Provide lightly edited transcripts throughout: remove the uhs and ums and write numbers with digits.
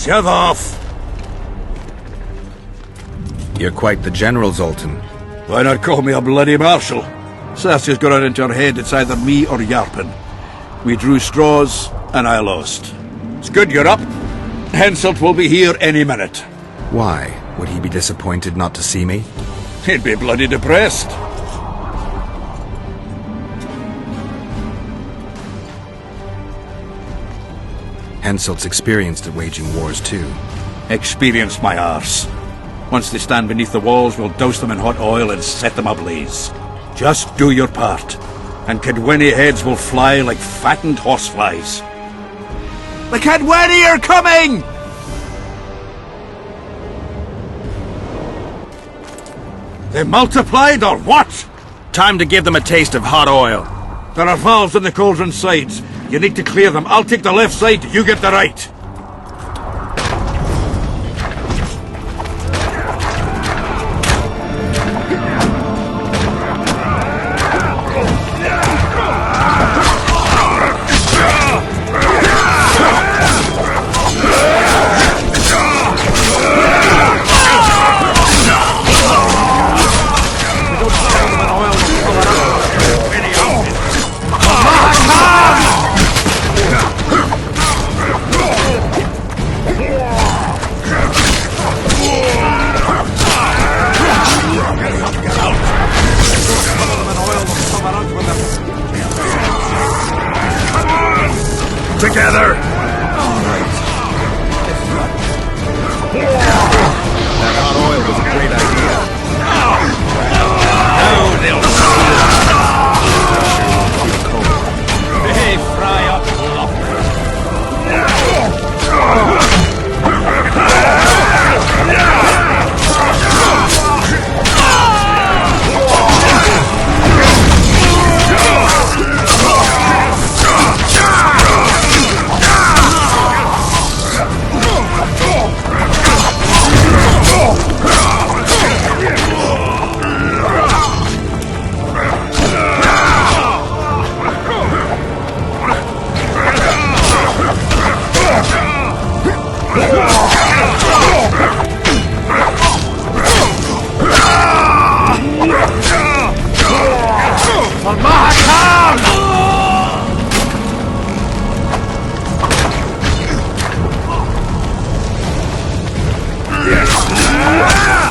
Shut off! You're quite the general, Zoltan. Why not call me a bloody marshal? Cersei's got it into her head it's either me or Yarpen. We drew straws, and I lost. It's good you're up. Henselt will be here any minute. Why? Would he be disappointed not to see me? He'd be bloody depressed. Henselt's experienced at waging wars too. Experienced my arse. Once they stand beneath the walls, we'll douse them in hot oil and set them ablaze. Just do your part, and Cadweni heads will fly like fattened horseflies. The Cadweni are coming! They multiplied or what? Time to give them a taste of hot oil. There are valves on the cauldron sides. You need to clear them. I'll take the left side, you get the right. Together! That hot oil was a great idea. Now they'll see. They fry up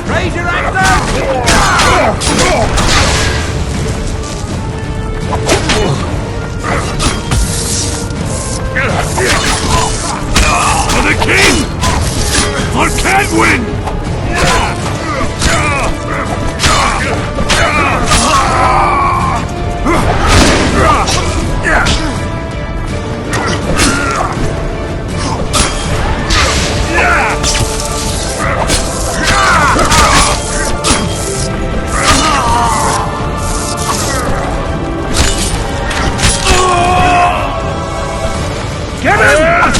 raise your axes! For the king! Or can't win! Get him!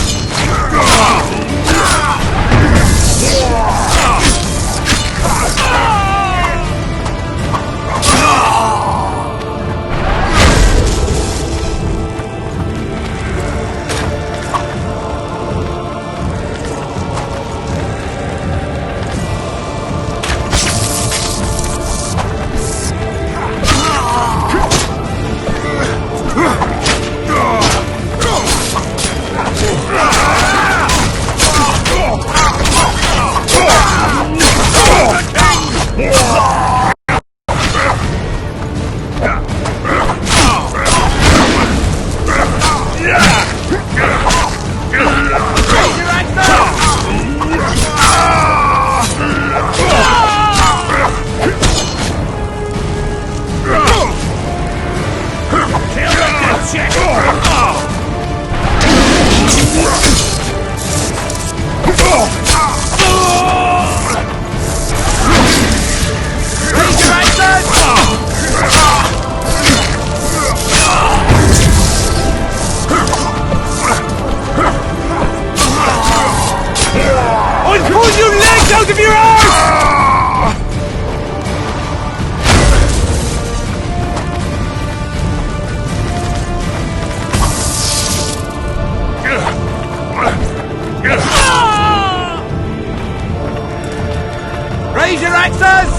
Pull your legs out of your arse! your axes!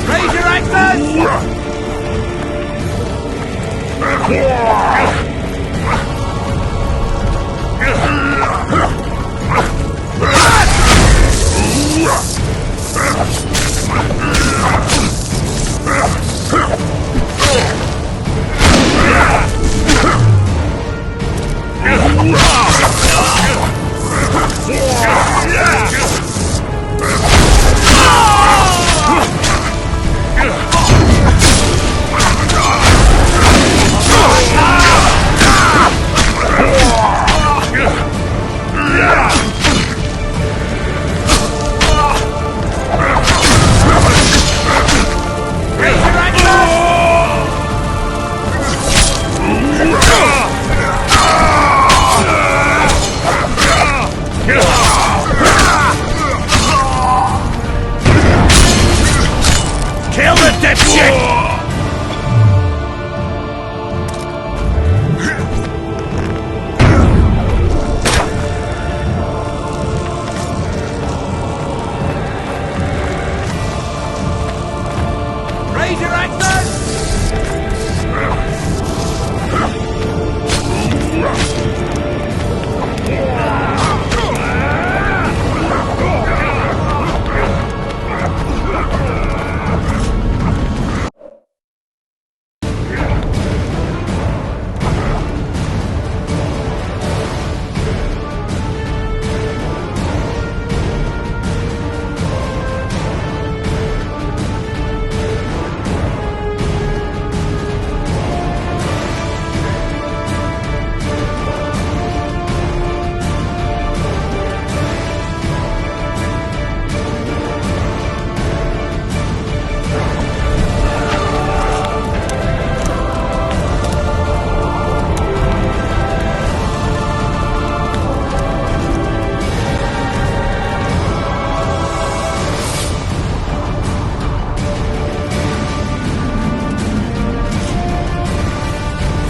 Raise your axes! Kill the dipshit! Raise your axes!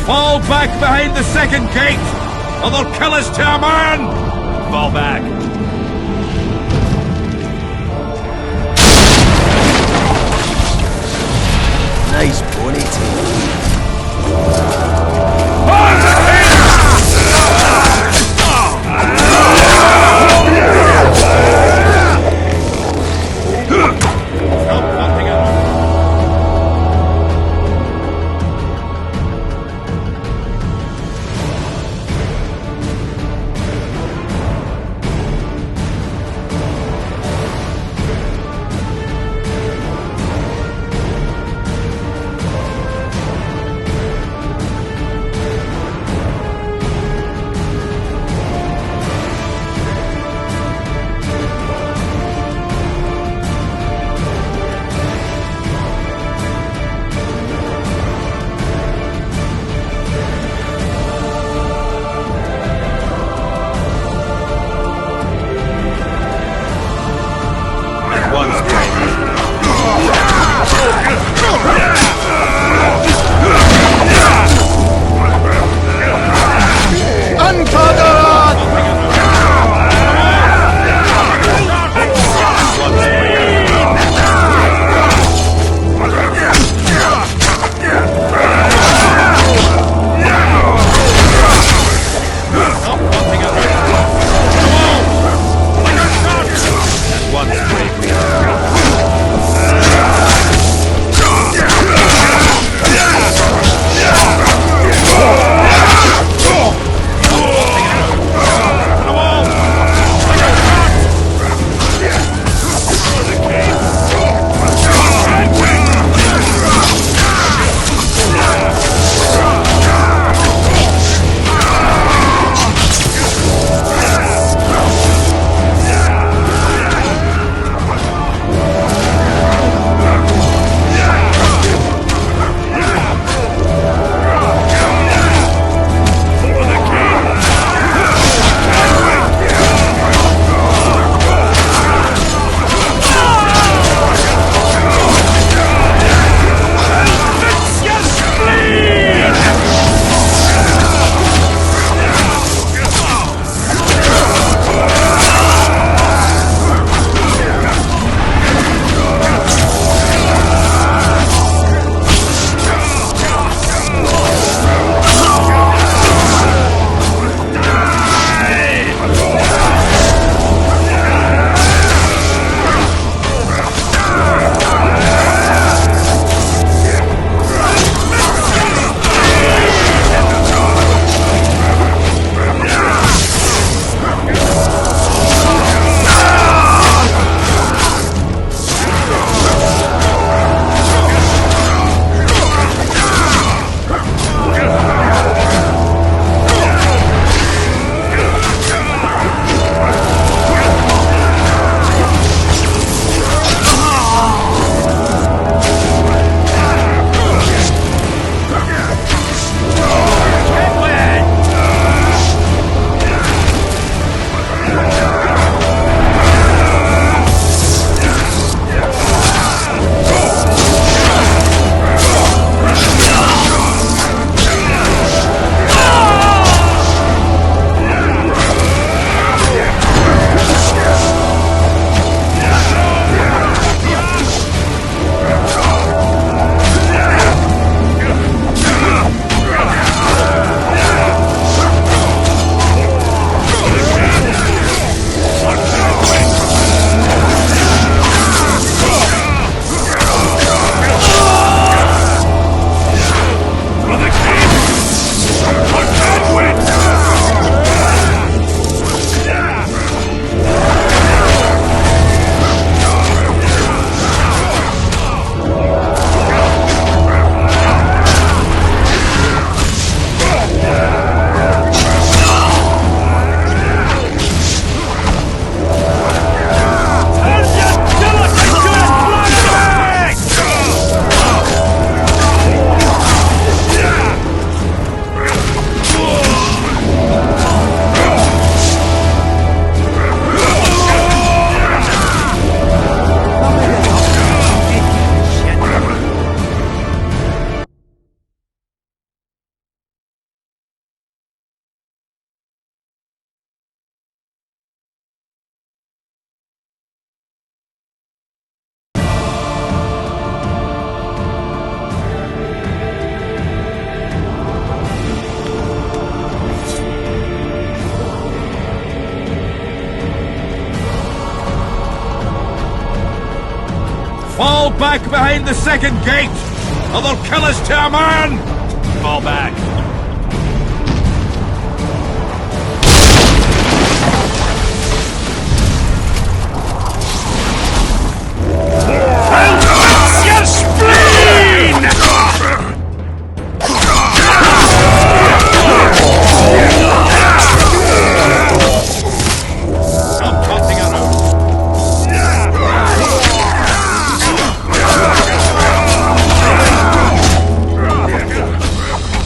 Fall back behind the second gate, or they'll kill us to a man! Fall back. Nice ponytail. Fall back behind the second gate, or they'll kill us to a man! Fall back. Your spleen! I'm tossing a rope.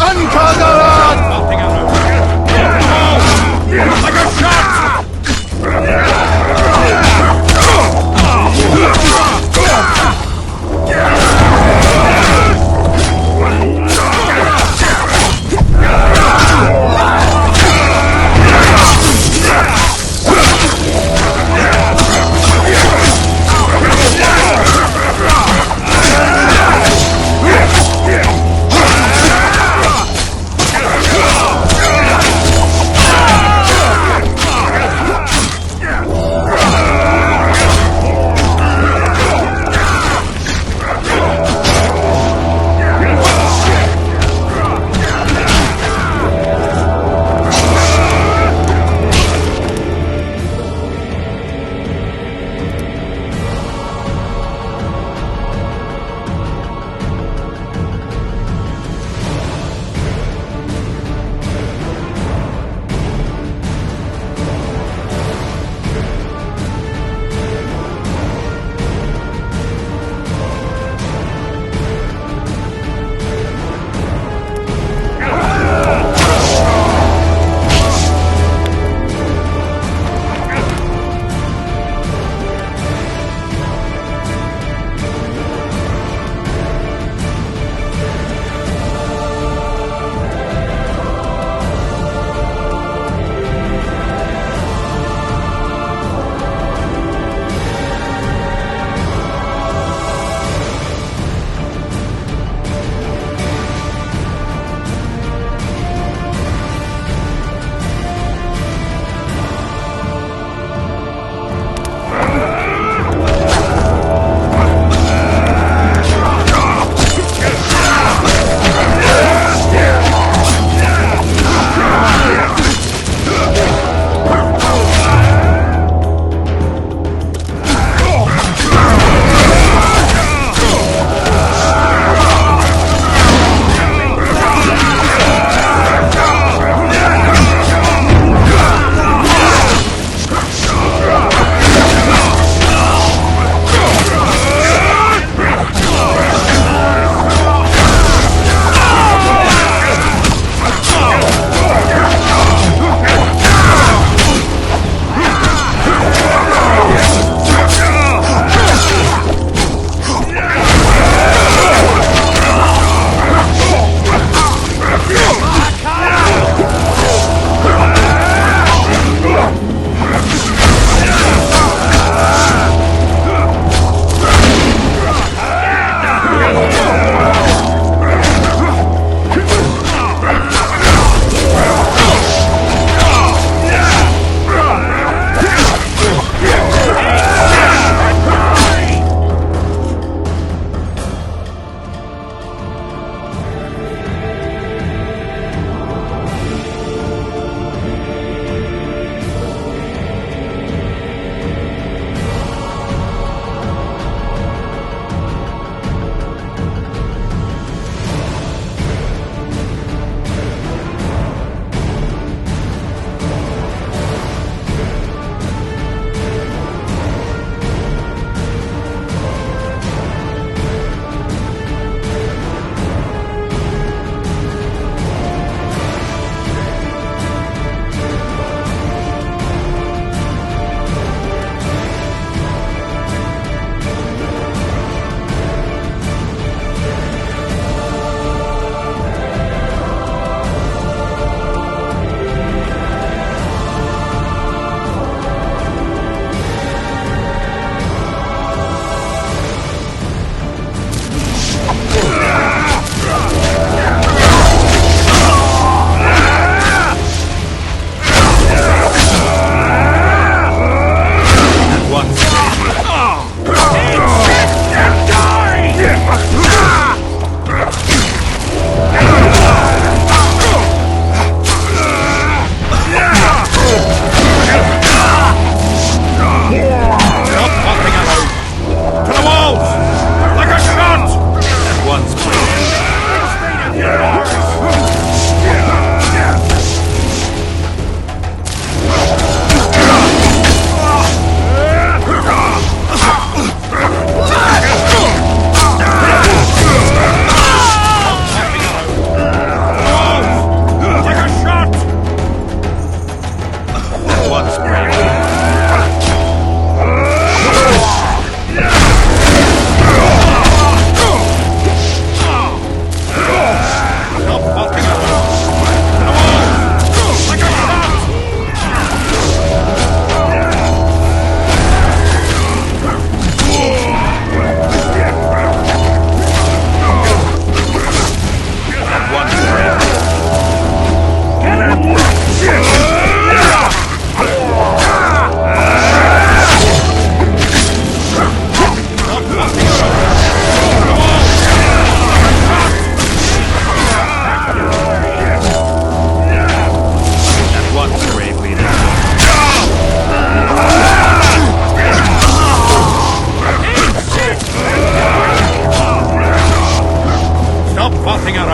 Uncut!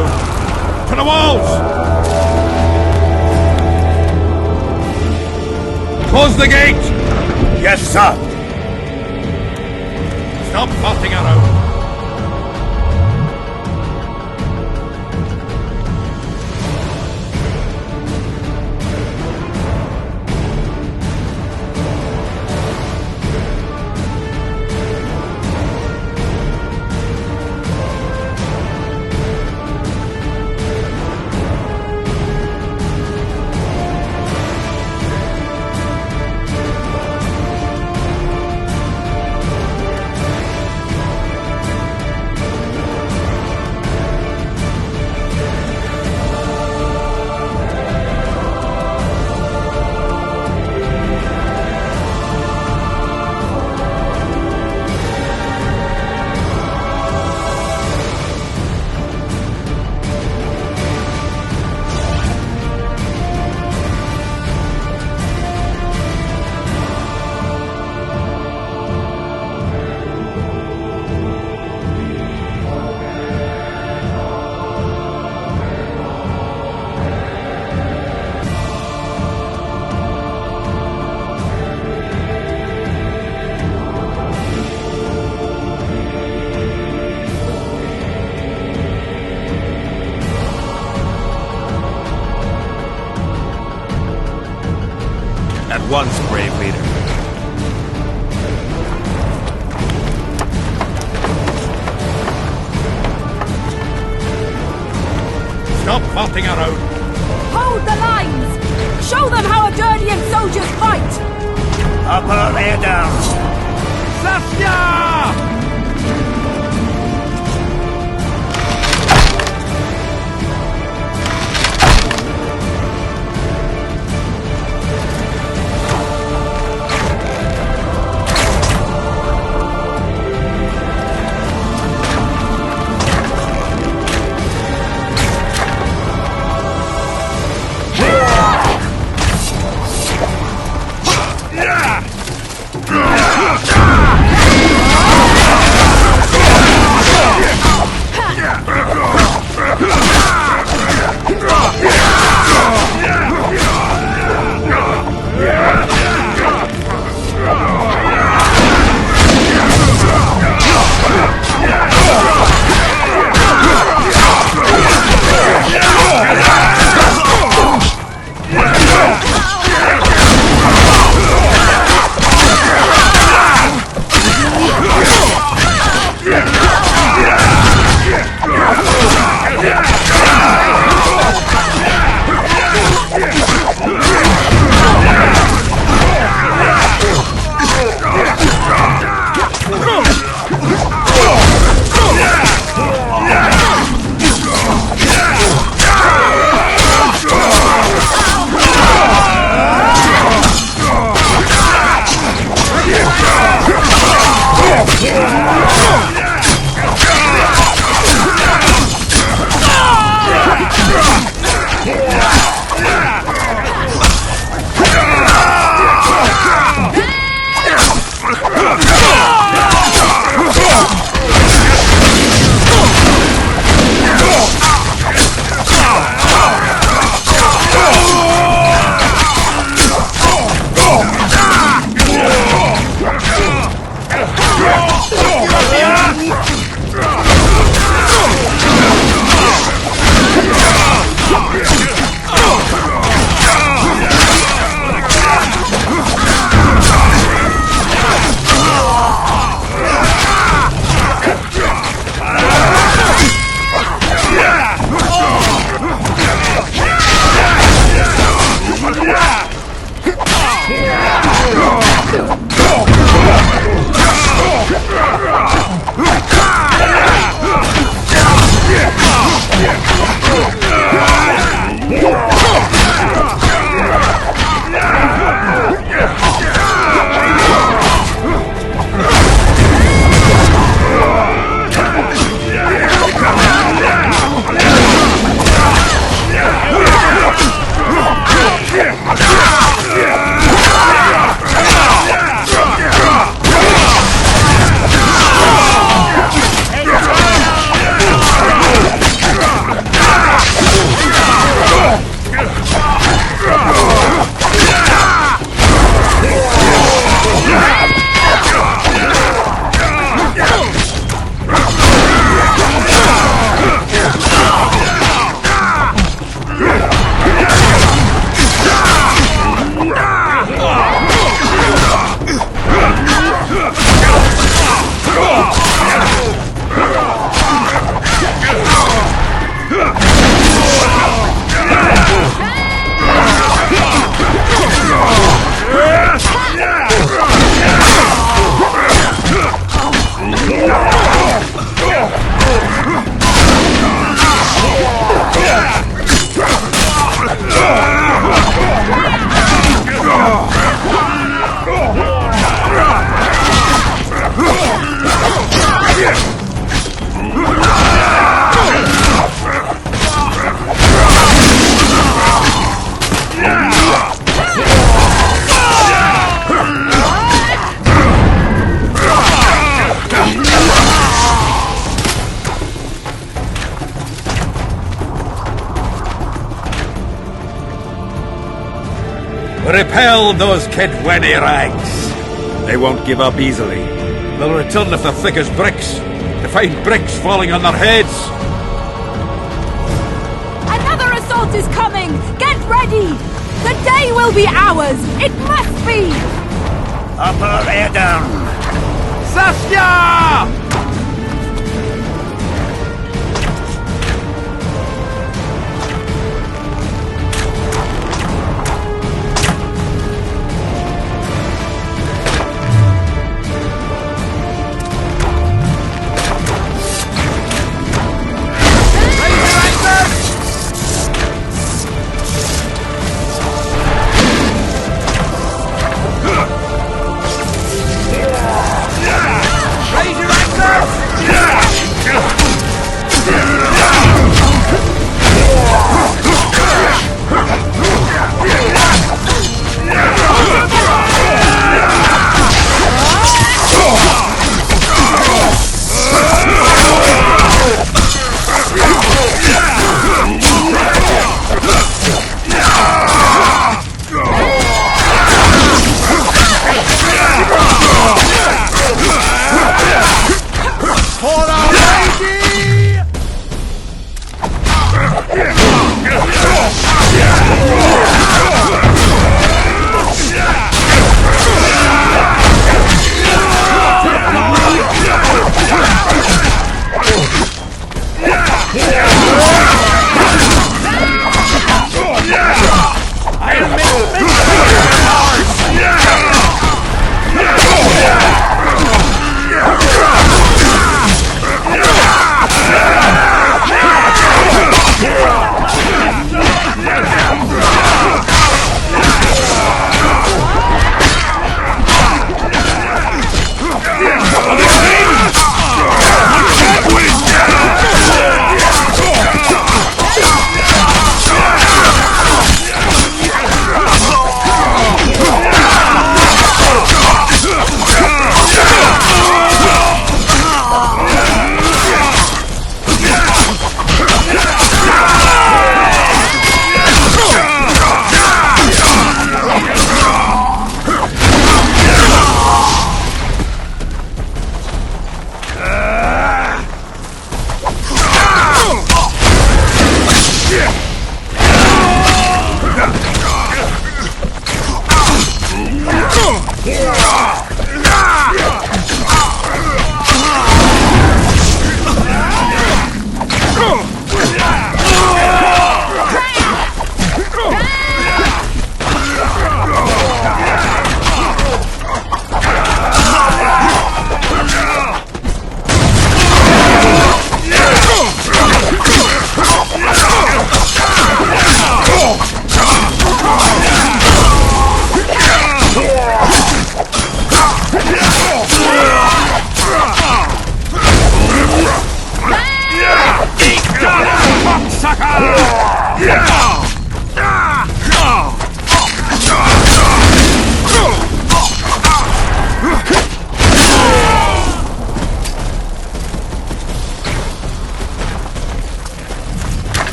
around. To the walls! Close the gate! Yes, sir. Stop farting around. At once, brave leader. Stop farting around. Hold the lines! Show them how Edirnian soldiers fight! Upper air down. Saskia! Repel those Kedweni rags. They won't give up easily. They'll return if they're thick as bricks, to find bricks falling on their heads. Another assault is coming! Get ready! The day will be ours! It must be! Upper air down. Saskia!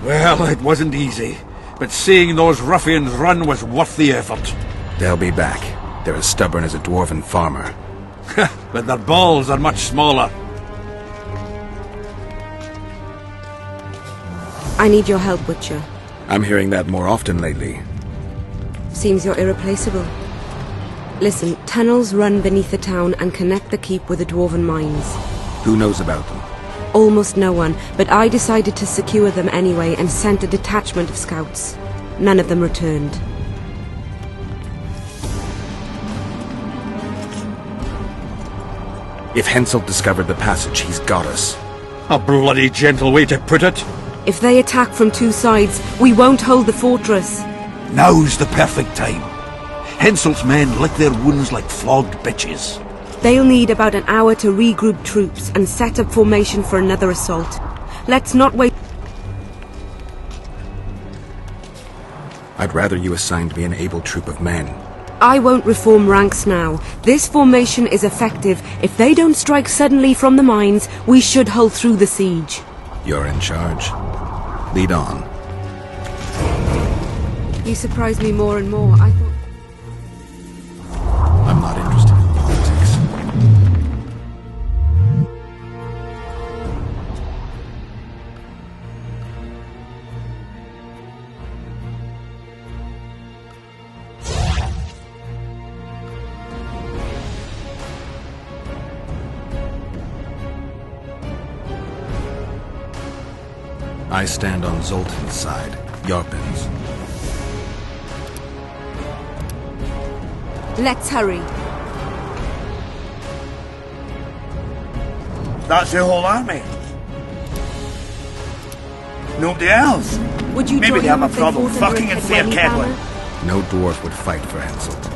Well, it wasn't easy, but seeing those ruffians run was worth the effort. They'll be back. They're as stubborn as a dwarven farmer. But their balls are much smaller. I need your help, Witcher. I'm hearing that more often lately. Seems you're irreplaceable. Listen, tunnels run beneath the town and connect the keep with the dwarven mines. Who knows about them? Almost no one, but I decided to secure them anyway and sent a detachment of scouts. None of them returned. If Henselt discovered the passage, he's got us. A bloody gentle way to put it. If they attack from two sides, we won't hold the fortress. Now's the perfect time. Henselt's men lick their wounds like flogged bitches. They'll need about an hour to regroup troops and set up formation for another assault. Let's not wait. I'd rather you assigned me an able troop of men. I won't reform ranks now. This formation is effective. If they don't strike suddenly from the mines, we should hold through the siege. You're in charge. Lead on. You surprise me more and more. I thought... I'm not interested in politics. I stand on Zoltan's side, Yarpen's. Let's hurry. That's the whole army. Nobody else. Would you Maybe join they have them a if they problem fought under fucking in a Fair Kedweli Kedwin. banner? No dwarf would fight for Henselt.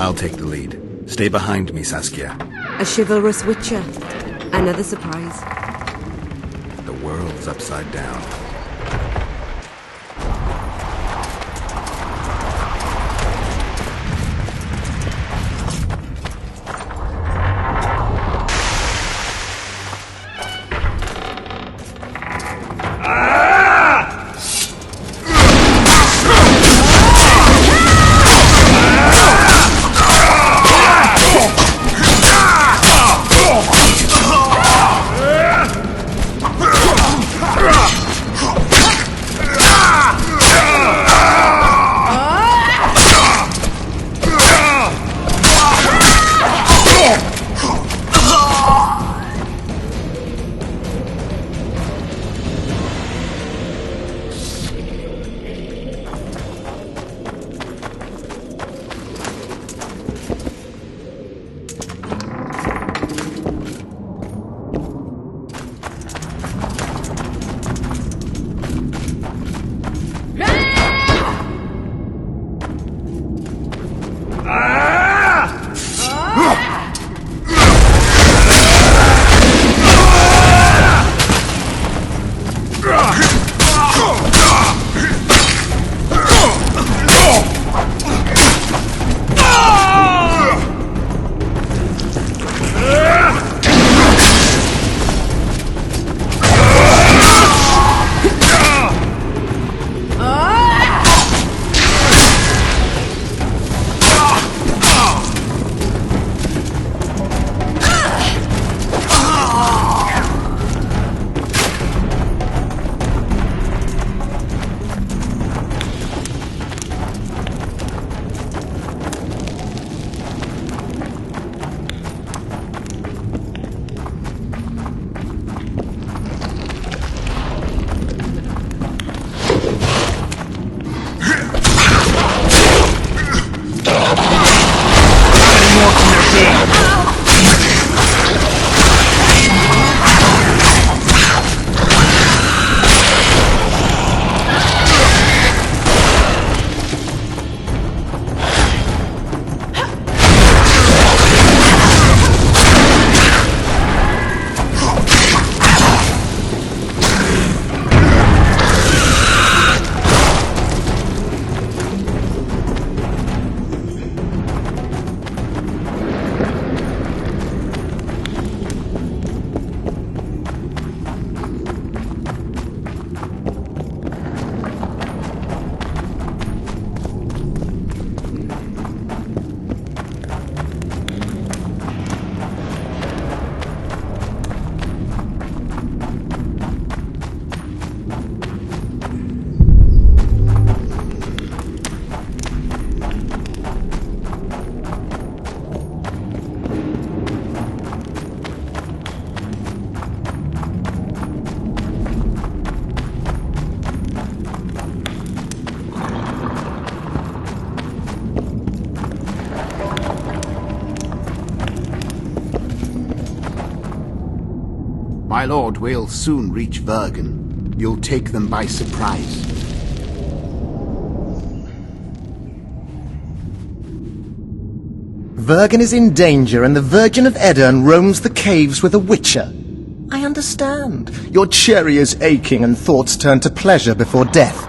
I'll take the lead. Stay behind me, Saskia. A chivalrous witcher. Another surprise. The world's upside down. My lord, we'll soon reach Vergen. You'll take them by surprise. Vergen is in danger and the Virgin of Edirn roams the caves with a witcher. I understand. Your cherry is aching and thoughts turn to pleasure before death.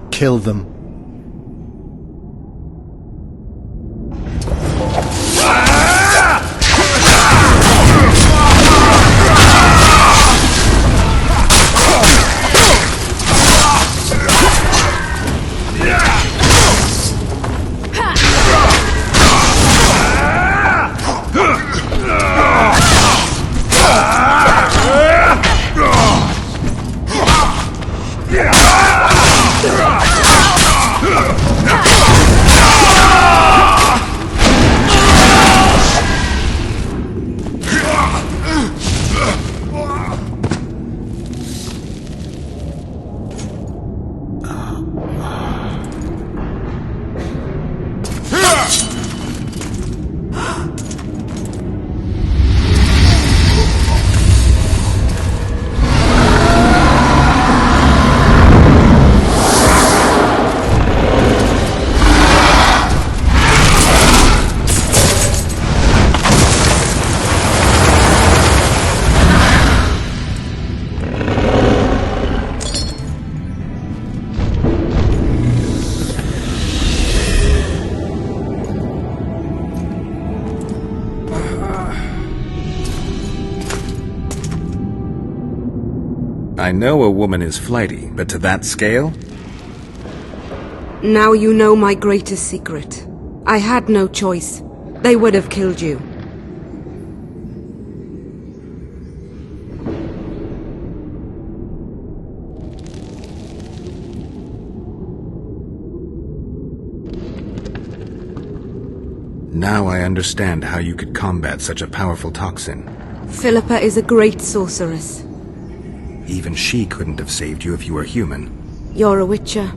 Kill them. I know a woman is flighty, but to that scale? Now you know my greatest secret. I had no choice. They would have killed you. Now I understand how you could combat such a powerful toxin. Philippa is a great sorceress. Even she couldn't have saved you if you were human. You're a witcher,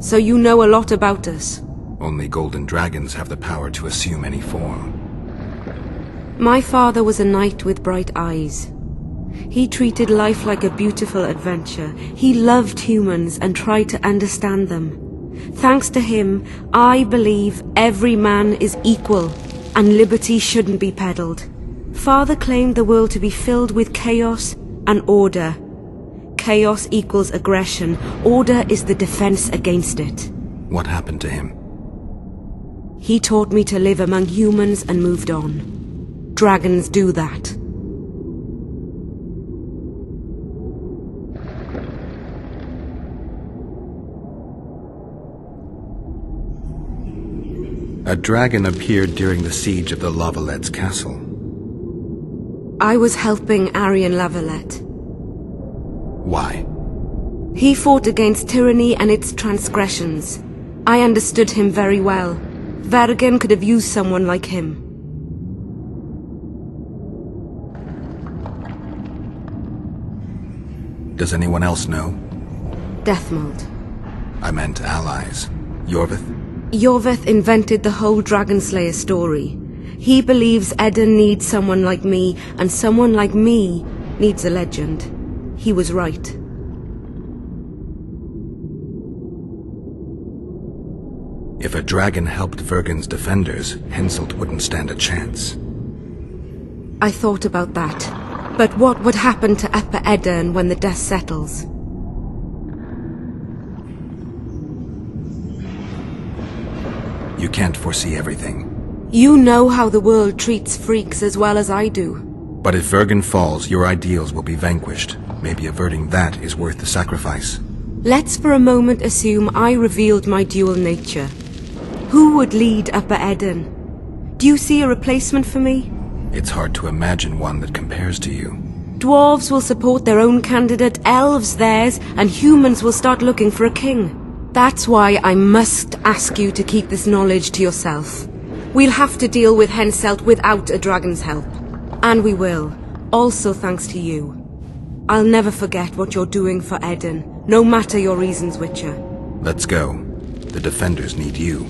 so you know a lot about us. Only golden dragons have the power to assume any form. My father was a knight with bright eyes. He treated life like a beautiful adventure. He loved humans and tried to understand them. Thanks to him, I believe every man is equal, and liberty shouldn't be peddled. Father claimed the world to be filled with chaos and order. Chaos equals aggression. Order is the defense against it. What happened to him? He taught me to live among humans and moved on. Dragons do that. A dragon appeared during the siege of the Lavallette's castle. I was helping Arian Lavalette. Why? He fought against tyranny and its transgressions. I understood him very well. Vergen could have used someone like him. Does anyone else know? Deathmold. I meant allies. Yorvith? Yorvith invented the whole Dragon Slayer story. He believes Edirn needs someone like me, and someone like me needs a legend. He was right. If a dragon helped Vergen's defenders, Henselt wouldn't stand a chance. I thought about that. But what would happen to Upper Edirn when the dust settles? You can't foresee everything. You know how the world treats freaks as well as I do. But if Vergen falls, your ideals will be vanquished. Maybe averting that is worth the sacrifice. Let's for a moment assume I revealed my dual nature. Who would lead Upper Edirn? Do you see a replacement for me? It's hard to imagine one that compares to you. Dwarves will support their own candidate, elves theirs, and humans will start looking for a king. That's why I must ask you to keep this knowledge to yourself. We'll have to deal with Henselt without a dragon's help. And we will, also thanks to you. I'll never forget what you're doing for Edirn, no matter your reasons, Witcher. Let's go. The defenders need you.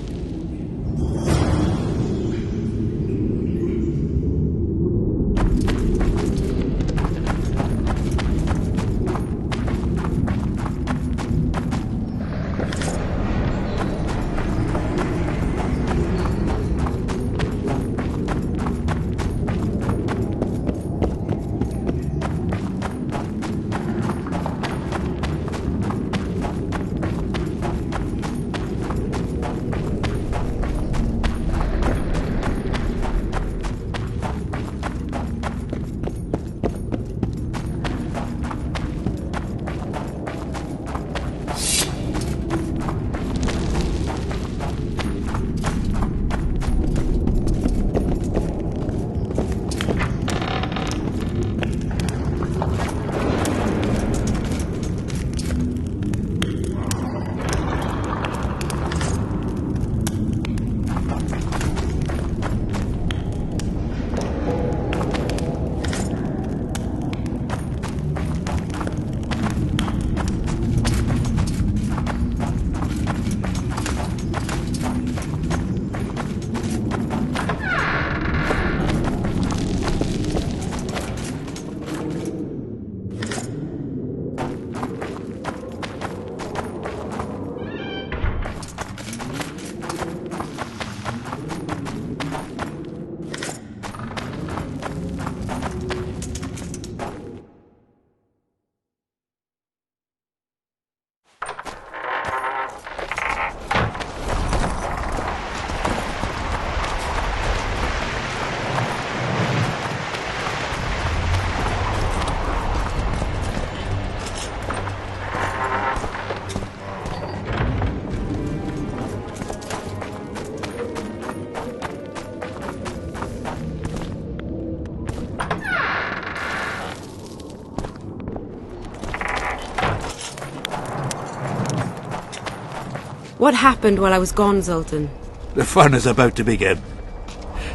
What happened while I was gone, Zoltan? The fun is about to begin.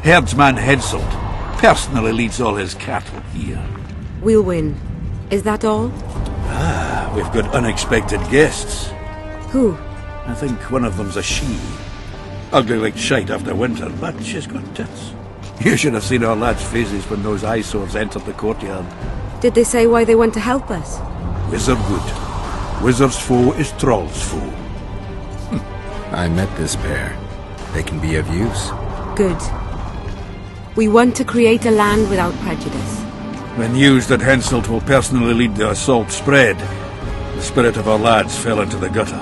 Herdsman Henselt personally leads all his cattle here. We'll win. Is that all? We've got unexpected guests. Who? I think one of them's a she. Ugly like shite after winter, but she's got tits. You should have seen our lads' faces when those eyesores entered the courtyard. Did they say why they went to help us? Wizard good. Wizard's foe is Troll's foe. I met this pair. They can be of use. Good. We want to create a land without prejudice. The news that Henselt will personally lead the assault spread. The spirit of our lads fell into the gutter.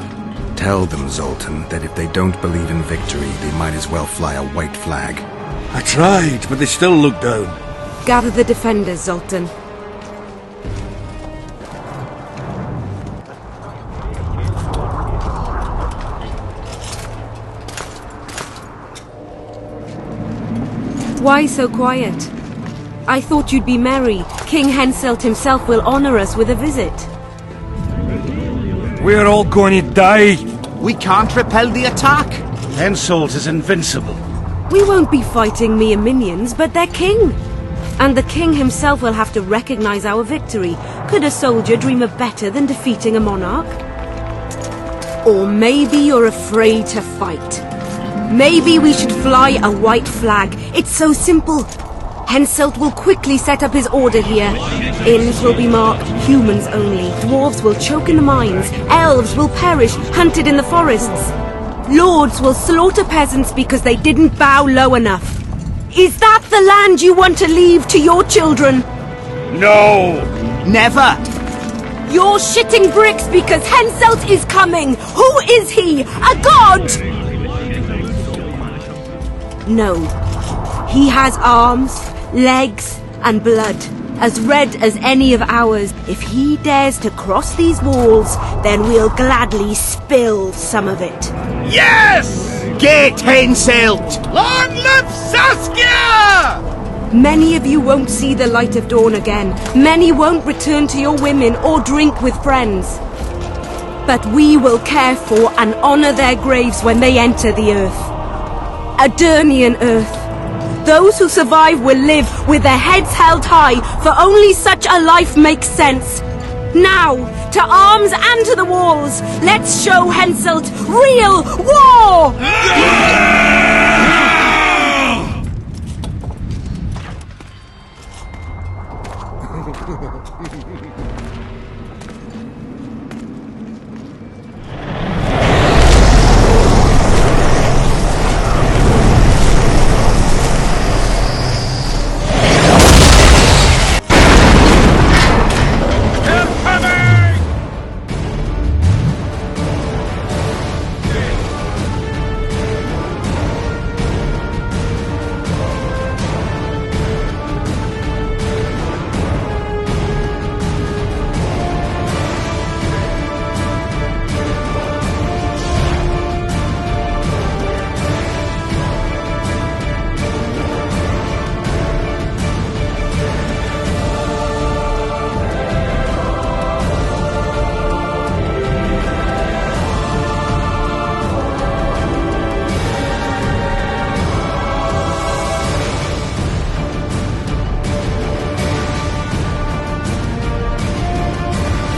Tell them, Zoltan, that if they don't believe in victory, they might as well fly a white flag. I tried, but they still looked down. Gather the defenders, Zoltan. Why so quiet? I thought you'd be merry. King Henselt himself will honor us with a visit. We're all going to die. We can't repel the attack. Henselt is invincible. We won't be fighting mere minions, but their king. And the king himself will have to recognize our victory. Could a soldier dream of better than defeating a monarch? Or maybe you're afraid to fight. Maybe we should fly a white flag. It's so simple. Henselt will quickly set up his order here. Inns will be marked humans only. Dwarves will choke in the mines. Elves will perish, hunted in the forests. Lords will slaughter peasants because they didn't bow low enough. Is that the land you want to leave to your children? No! Never! You're shitting bricks because Henselt is coming! Who is he? A god? No. He has arms, legs, and blood, as red as any of ours. If he dares to cross these walls, then we'll gladly spill some of it. Yes! Get Henselt! Long live Saskia! Many of you won't see the light of dawn again. Many won't return to your women or drink with friends. But we will care for and honor their graves when they enter the earth. Adernian earth. Those who survive will live with their heads held high, for only such a life makes sense. Now, to arms and to the walls! Let's show Henselt real war!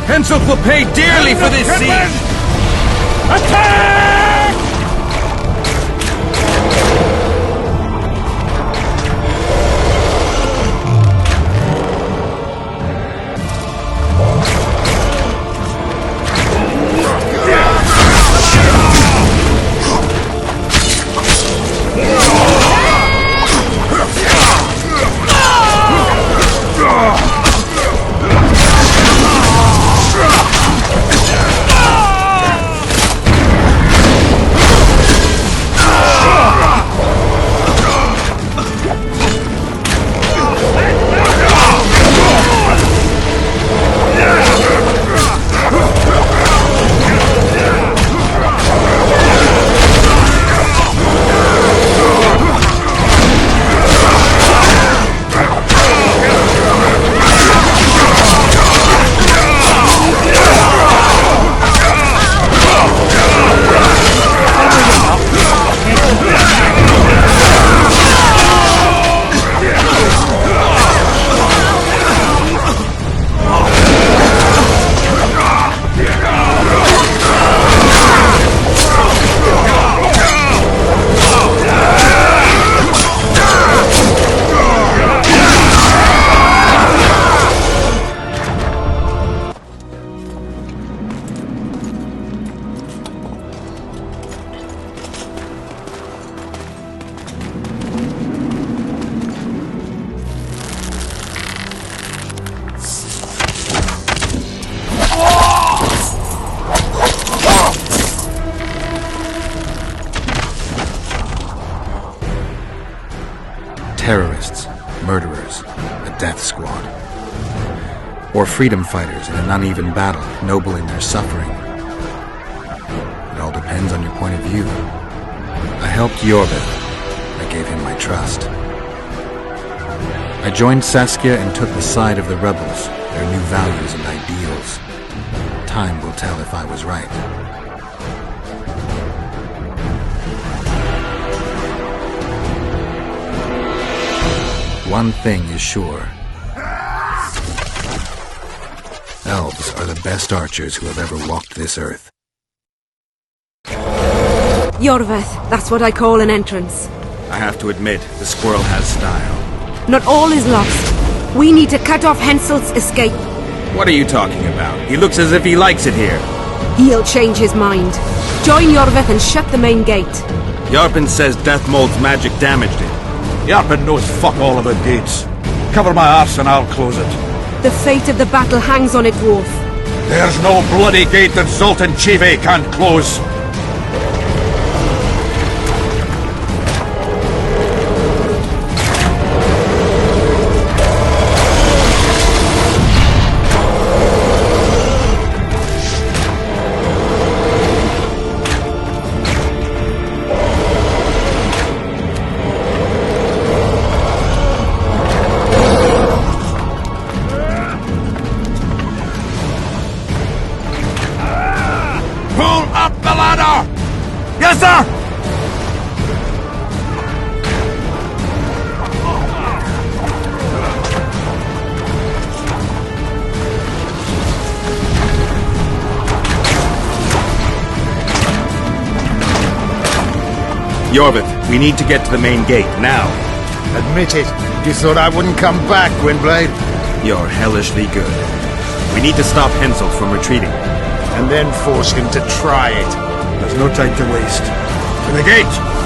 Henselt will pay dearly for this siege! Attack! or freedom fighters in an uneven battle, noble in their suffering? It all depends on your point of view. I helped Yorvith. I gave him my trust. I joined Saskia and took the side of the rebels, their new values and ideals. Time will tell if I was right. One thing is sure. Elves are the best archers who have ever walked this earth. Yorvith, that's what I call an entrance. I have to admit, the squirrel has style. Not all is lost. We need to cut off Henselt's escape. What are you talking about? He looks as if he likes it here. He'll change his mind. Join Yorvith and shut the main gate. Yarpen says Deathmold's magic damaged it. Yarpen knows fuck all about gates. Cover my arse and I'll close it. The fate of the battle hangs on it, Dwarf. There's no bloody gate that Zoltan Chive can't close. Yes, sir! Yorvith, we need to get to the main gate, now. Admit it. You thought I wouldn't come back, Gwynblade? You're hellishly good. We need to stop Henselt from retreating. And then force him to try it. There's no time to waste. To the gate!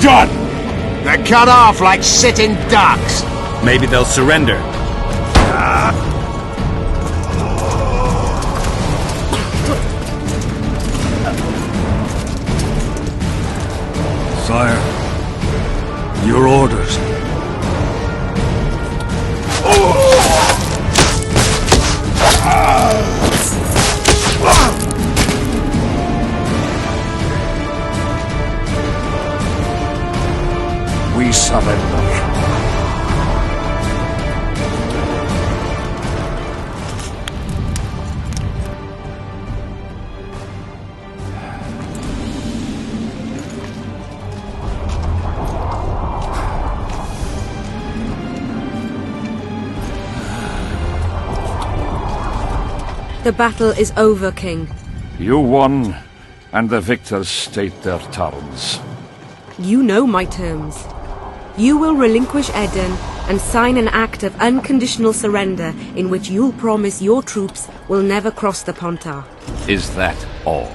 Done! They're cut off like sitting ducks. Maybe they'll surrender. Sire, your orders. We surrender. The battle is over, King. You won, and the victors state their terms. You know my terms. You will relinquish Eden and sign an act of unconditional surrender in which you'll promise your troops will never cross the Pontar. Is that all?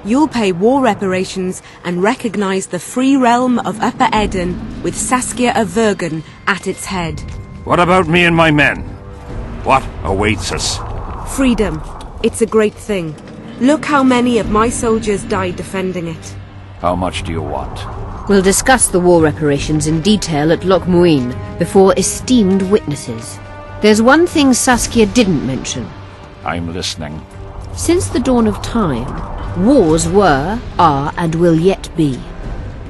You'll pay war reparations and recognize the free realm of Upper Eden with Saskia of Vergen at its head. What about me and my men? What awaits us? Freedom. It's a great thing. Look how many of my soldiers died defending it. How much do you want? We'll discuss the war reparations in detail at Loch Muin before esteemed witnesses. There's one thing Saskia didn't mention. I'm listening. Since the dawn of time, wars were, are, and will yet be.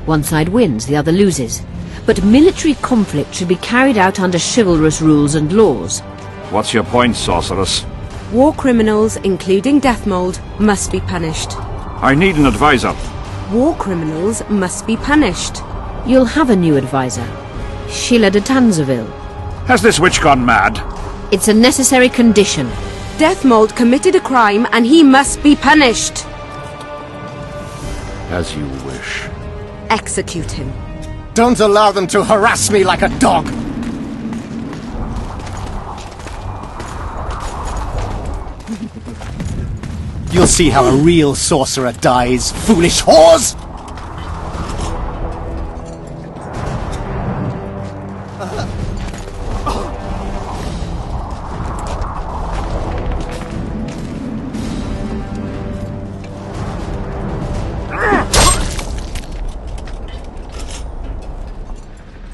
One side wins, the other loses. But military conflict should be carried out under chivalrous rules and laws. What's your point, sorceress? War criminals, including Deathmold, must be punished. I need an advisor. War criminals must be punished. You'll have a new advisor. Sheila de Tanzaville. Has this witch gone mad? It's a necessary condition. Deathmold committed a crime and he must be punished. As you wish. Execute him. Don't allow them to harass me like a dog. You'll see how a real sorcerer dies, foolish whores!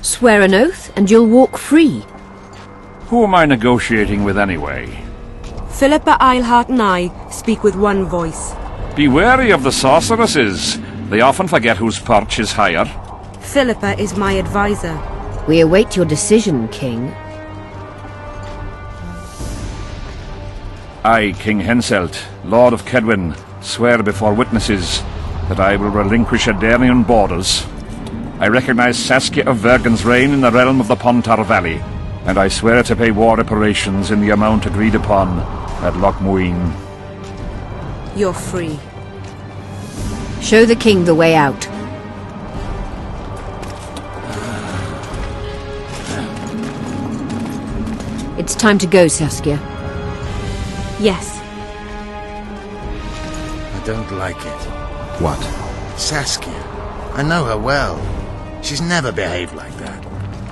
Swear an oath, and you'll walk free. Who am I negotiating with anyway? Philippa, Eilhart and I speak with one voice. Be wary of the sorceresses. They often forget whose perch is higher. Philippa is my advisor. We await your decision, King. I, King Henselt, Lord of Kedwin, swear before witnesses that I will relinquish Adarian borders. I recognize Saskia of Vergen's reign in the realm of the Pontar Valley, and I swear to pay war reparations in the amount agreed upon at Loch Muin. You're free. Show the king the way out. It's time to go, Saskia. Yes. I don't like it. What? Saskia. I know her well. She's never behaved like that.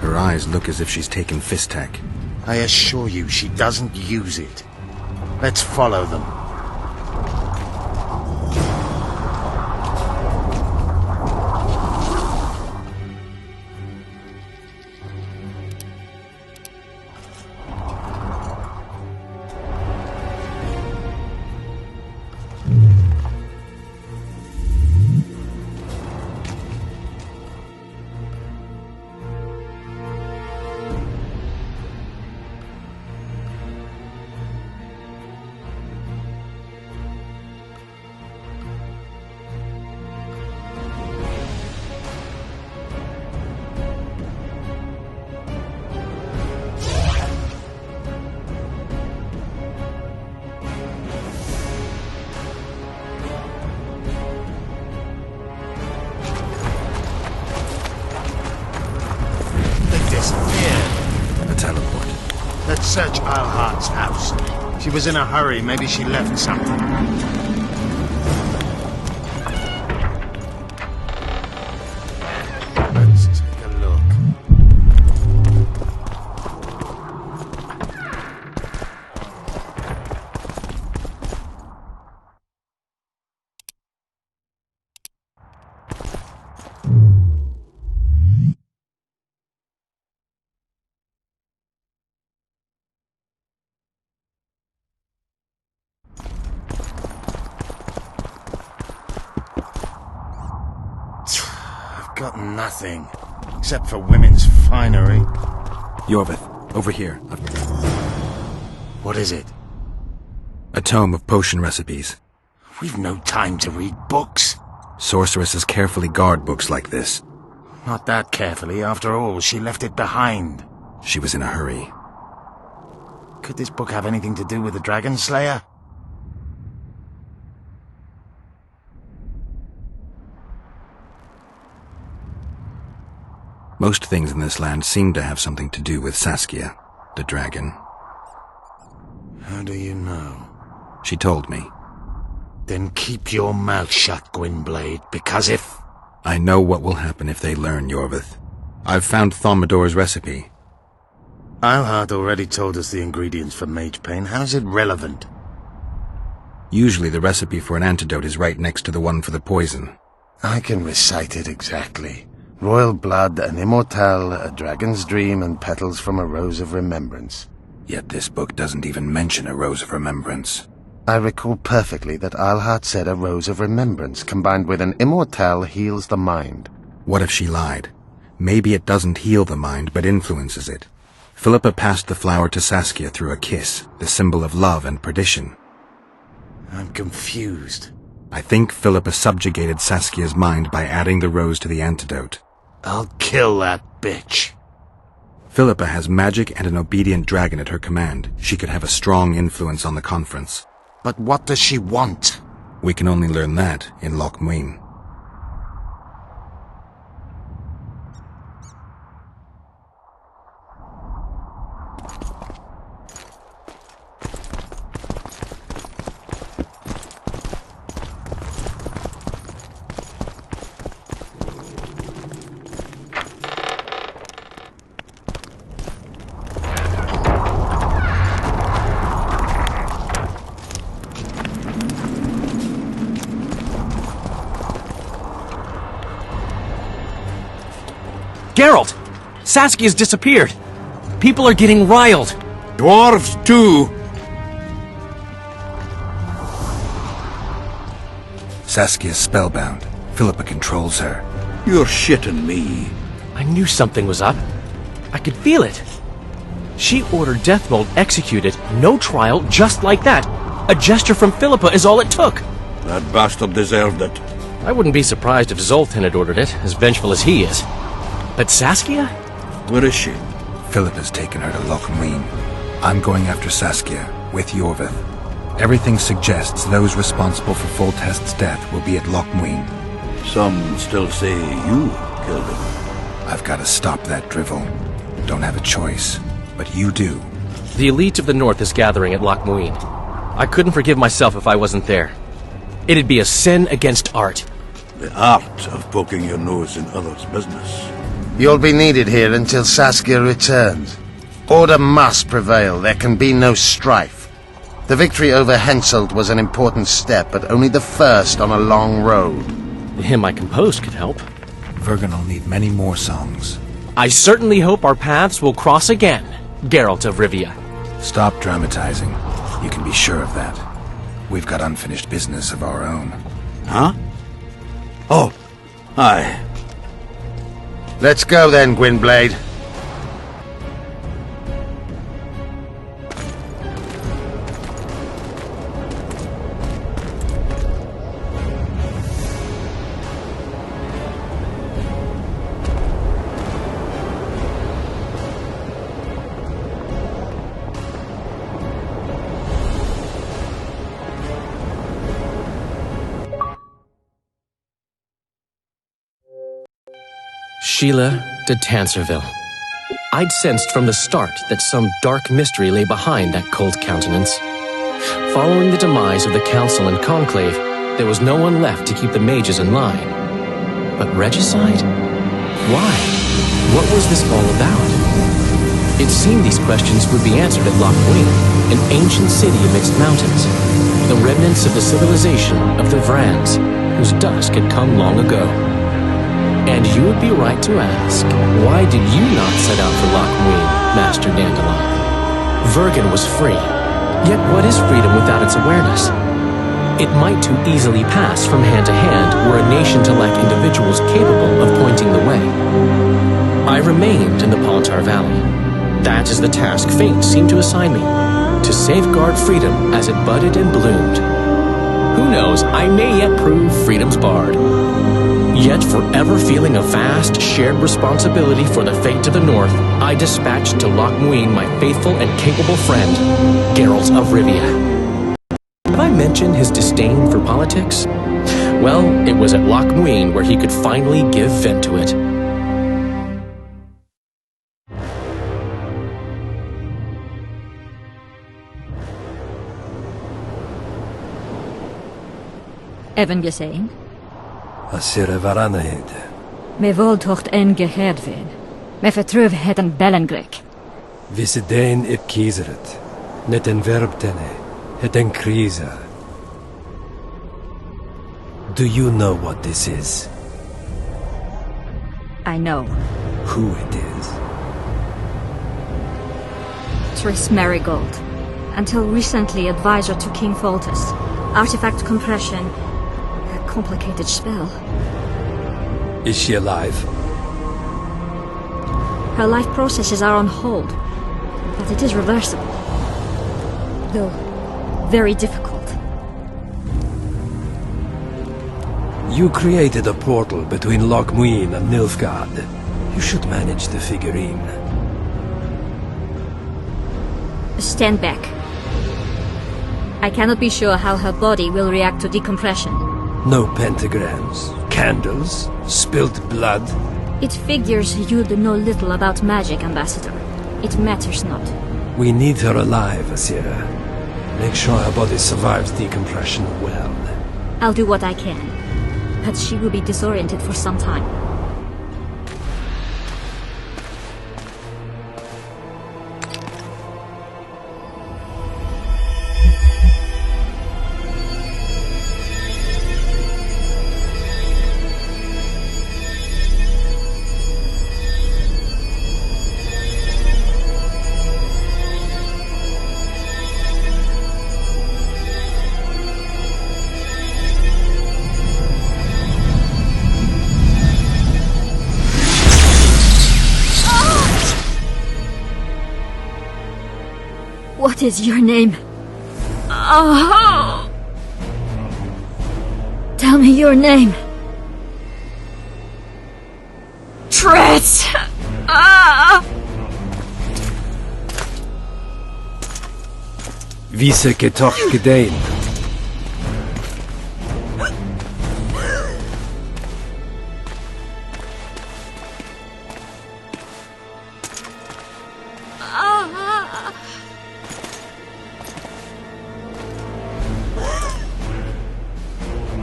Her eyes look as if she's taken Fistek. I assure you, she doesn't use it. Let's follow them. A teleport. Let's search Eilhart's house. She was in a hurry. Maybe she left something. Let's take a look. Got nothing, except for women's finery. Yorvith, over here. What is it? A tome of potion recipes. We've no time to read books. Sorceresses carefully guard books like this. Not that carefully, after all. She left it behind. She was in a hurry. Could this book have anything to do with the Dragon Slayer? Most things in this land seem to have something to do with Saskia, the dragon. How do you know? She told me. Then keep your mouth shut, Gwynblade, because if... I know what will happen if they learn, Yorvith. I've found Thaumadour's recipe. Eilhart already told us the ingredients for mage pain. How's it relevant? Usually the recipe for an antidote is right next to the one for the poison. I can recite it exactly. Royal blood, an immortelle, a dragon's dream, and petals from a rose of remembrance. Yet this book doesn't even mention a rose of remembrance. I recall perfectly that Eilhart said a rose of remembrance combined with an immortelle heals the mind. What if she lied? Maybe it doesn't heal the mind, but influences it. Philippa passed the flower to Saskia through a kiss, the symbol of love and perdition. I'm confused. I think Philippa subjugated Saskia's mind by adding the rose to the antidote. I'll kill that bitch. Philippa has magic and an obedient dragon at her command. She could have a strong influence on the conference. But what does she want? We can only learn that in Loch Muin. Saskia's disappeared. People are getting riled. Dwarves too. Saskia's spellbound. Philippa controls her. You're shitting me. I knew something was up. I could feel it. She ordered Deathmold executed, no trial, just like that. A gesture from Philippa is all it took. That bastard deserved it. I wouldn't be surprised if Zoltan had ordered it, as vengeful as he is. But Saskia? Where is she? Philippa's taken her to Lochmuin. I'm going after Saskia, with Yorvith. Everything suggests those responsible for Foltest's death will be at Lochmuin. Some still say you killed him. I've got to stop that drivel. Don't have a choice, but you do. The elite of the North is gathering at Lochmuin. I couldn't forgive myself if I wasn't there. It'd be a sin against art. The art of poking your nose in others' business. You'll be needed here until Saskia returns. Order must prevail. There can be no strife. The victory over Henselt was an important step, but only the first on a long road. The hymn I composed could help. Vergen will need many more songs. I certainly hope our paths will cross again, Geralt of Rivia. Stop dramatizing. You can be sure of that. We've got unfinished business of our own. Huh? Oh, aye. Let's go then, Gwynblade. Sheila de Tanserville. I'd sensed from the start that some dark mystery lay behind that cold countenance. Following the demise of the Council and Conclave, there was no one left to keep the mages in line. But regicide? Why? What was this all about? It seemed these questions would be answered at Lochmuin, an ancient city amidst mountains, the remnants of the civilization of the Vrans, whose dusk had come long ago. And you would be right to ask, why did you not set out for Lochmuin, Master Dandelion? Vergen was free. Yet what is freedom without its awareness? It might too easily pass from hand to hand were a nation to lack individuals capable of pointing the way. I remained in the Pontar Valley. That is the task fate seemed to assign me, to safeguard freedom as it budded and bloomed. Who knows, I may yet prove freedom's bard. Yet forever feeling a vast, shared responsibility for the fate of the North, I dispatched to Lochmuin my faithful and capable friend, Geralt of Rivia. Have I mentioned his disdain for politics? Well, it was at Lochmuin where he could finally give vent to it. Even gezien? Asire varanahid. Me voltocht en geherdveen. Me vertruv het een bellengrek. Visidein ip kiezeret. Net en verbtene. Het en kriza. Do you know what this is? I know. Who it is? Triss Marigold. Until recently advisor to King Foltest. Artifact compression. A complicated spell. Is she alive? Her life processes are on hold. But it is reversible. Though very difficult. You created a portal between Lochmuin and Nilfgaard. You should manage the figurine. Stand back. I cannot be sure how her body will react to decompression. No pentagrams, candles, spilt blood. It figures you do know little about magic, Ambassador. It matters not. We need her alive, Asira. Make sure her body survives decompression well. I'll do what I can. But she will be disoriented for some time. What is your name? Oh! Tell me your name. Tris! Wie se getocht gedeen.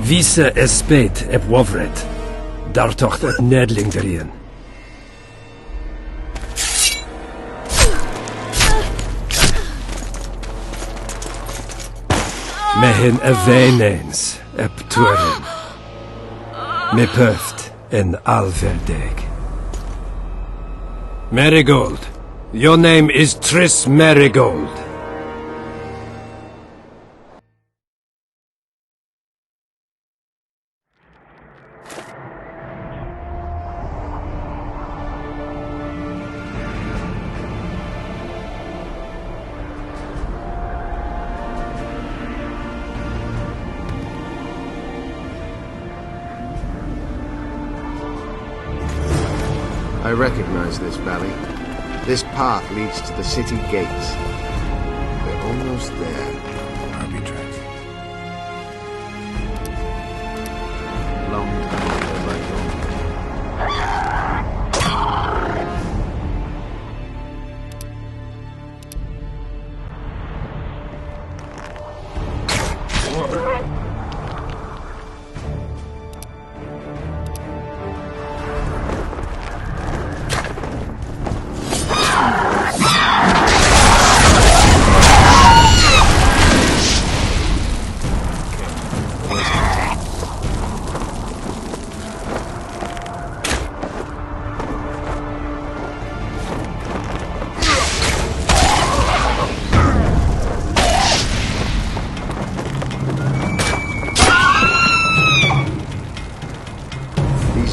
Wie se espeit eb wovret. Daar tocht het nedling erin. Me hin a veneens eb turin. Me puft en alverdeg. Marigold. Your name is Tris Marigold. I recognize this valley. This path leads to the city gates. We're almost there. Arbitrage. Long time ago, my God.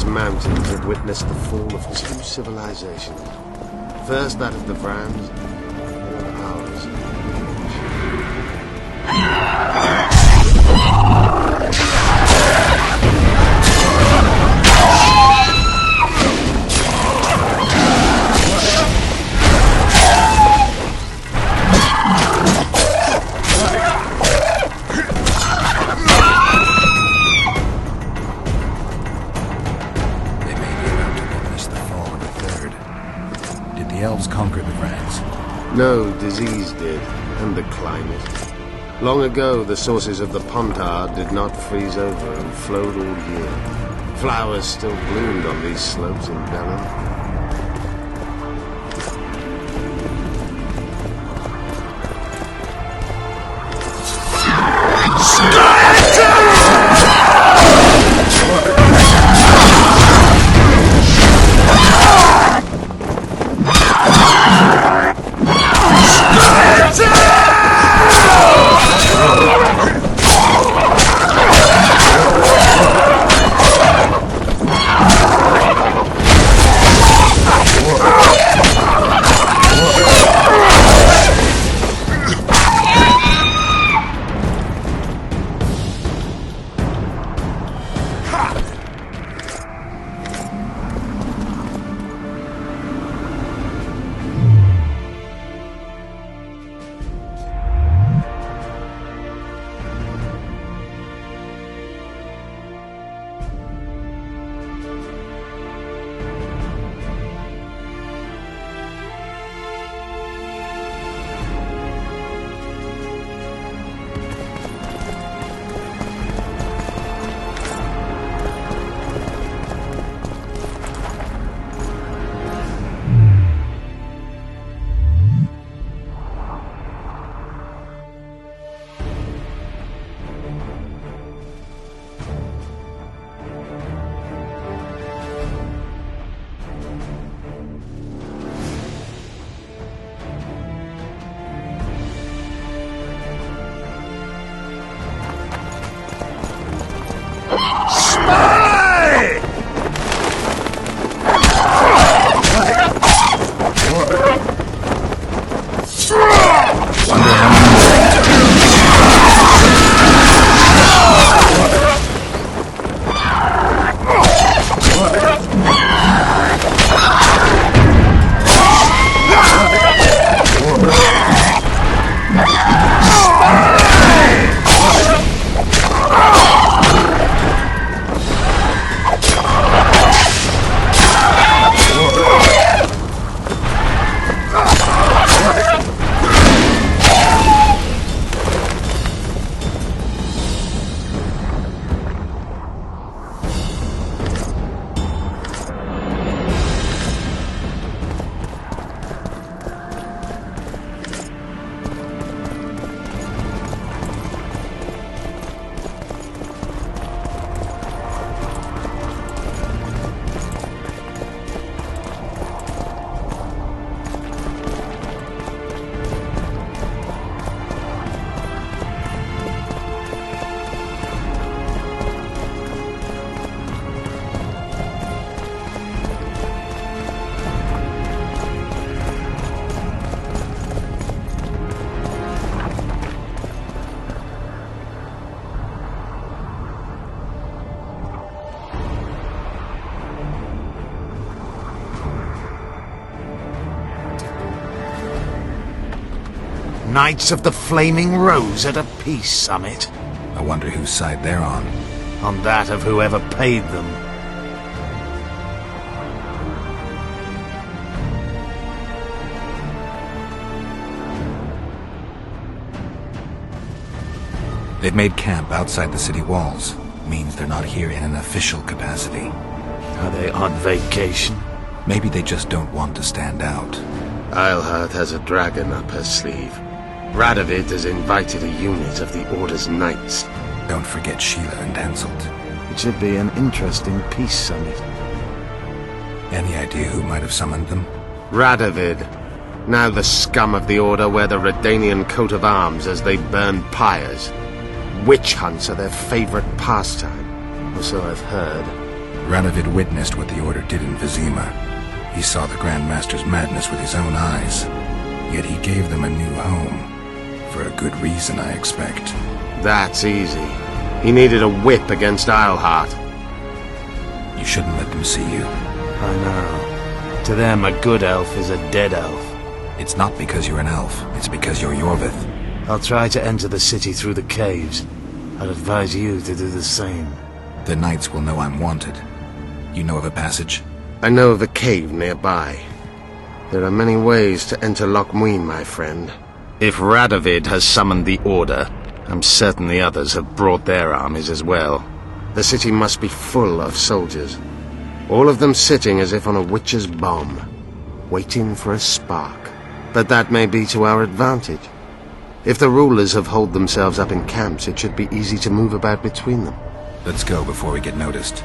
Mountains have witnessed the fall of two civilizations. First that of the Vrams, then ours. The elves conquered the Vrans. No, disease did, and the climate. Long ago, the sources of the Pontar did not freeze over and flowed all year. Flowers still bloomed on these slopes in Bellum. Knights of the Flaming Rose at a peace summit. I wonder whose side they're on. On that of whoever paid them. They've made camp outside the city walls. Means they're not here in an official capacity. Are they on vacation? Maybe they just don't want to stand out. Eilhart has a dragon up her sleeve. Radovid has invited a unit of the Order's knights. Don't forget Sheila and Henselt. It should be an interesting peace summit. Any idea who might have summoned them? Radovid. Now the scum of the Order wear the Redanian coat of arms as they burn pyres. Witch hunts are their favorite pastime, or so I've heard. Radovid witnessed what the Order did in Vizima. He saw the Grand Master's madness with his own eyes. Yet he gave them a new home. For a good reason, I expect. That's easy. He needed a whip against Eilhart. You shouldn't let them see you. I know. To them, a good elf is a dead elf. It's not because you're an elf. It's because you're Yorvith. I'll try to enter the city through the caves. I'd advise you to do the same. The knights will know I'm wanted. You know of a passage? I know of a cave nearby. There are many ways to enter Loch Muin, my friend. If Radovid has summoned the Order, I'm certain the others have brought their armies as well. The city must be full of soldiers. All of them sitting as if on a witch's bomb, waiting for a spark. But that may be to our advantage. If the rulers have holed themselves up in camps, it should be easy to move about between them. Let's go before we get noticed.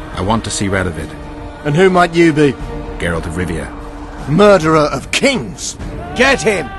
I want to see Radovid. And who might you be? Geralt of Rivia. Murderer of kings! Get him!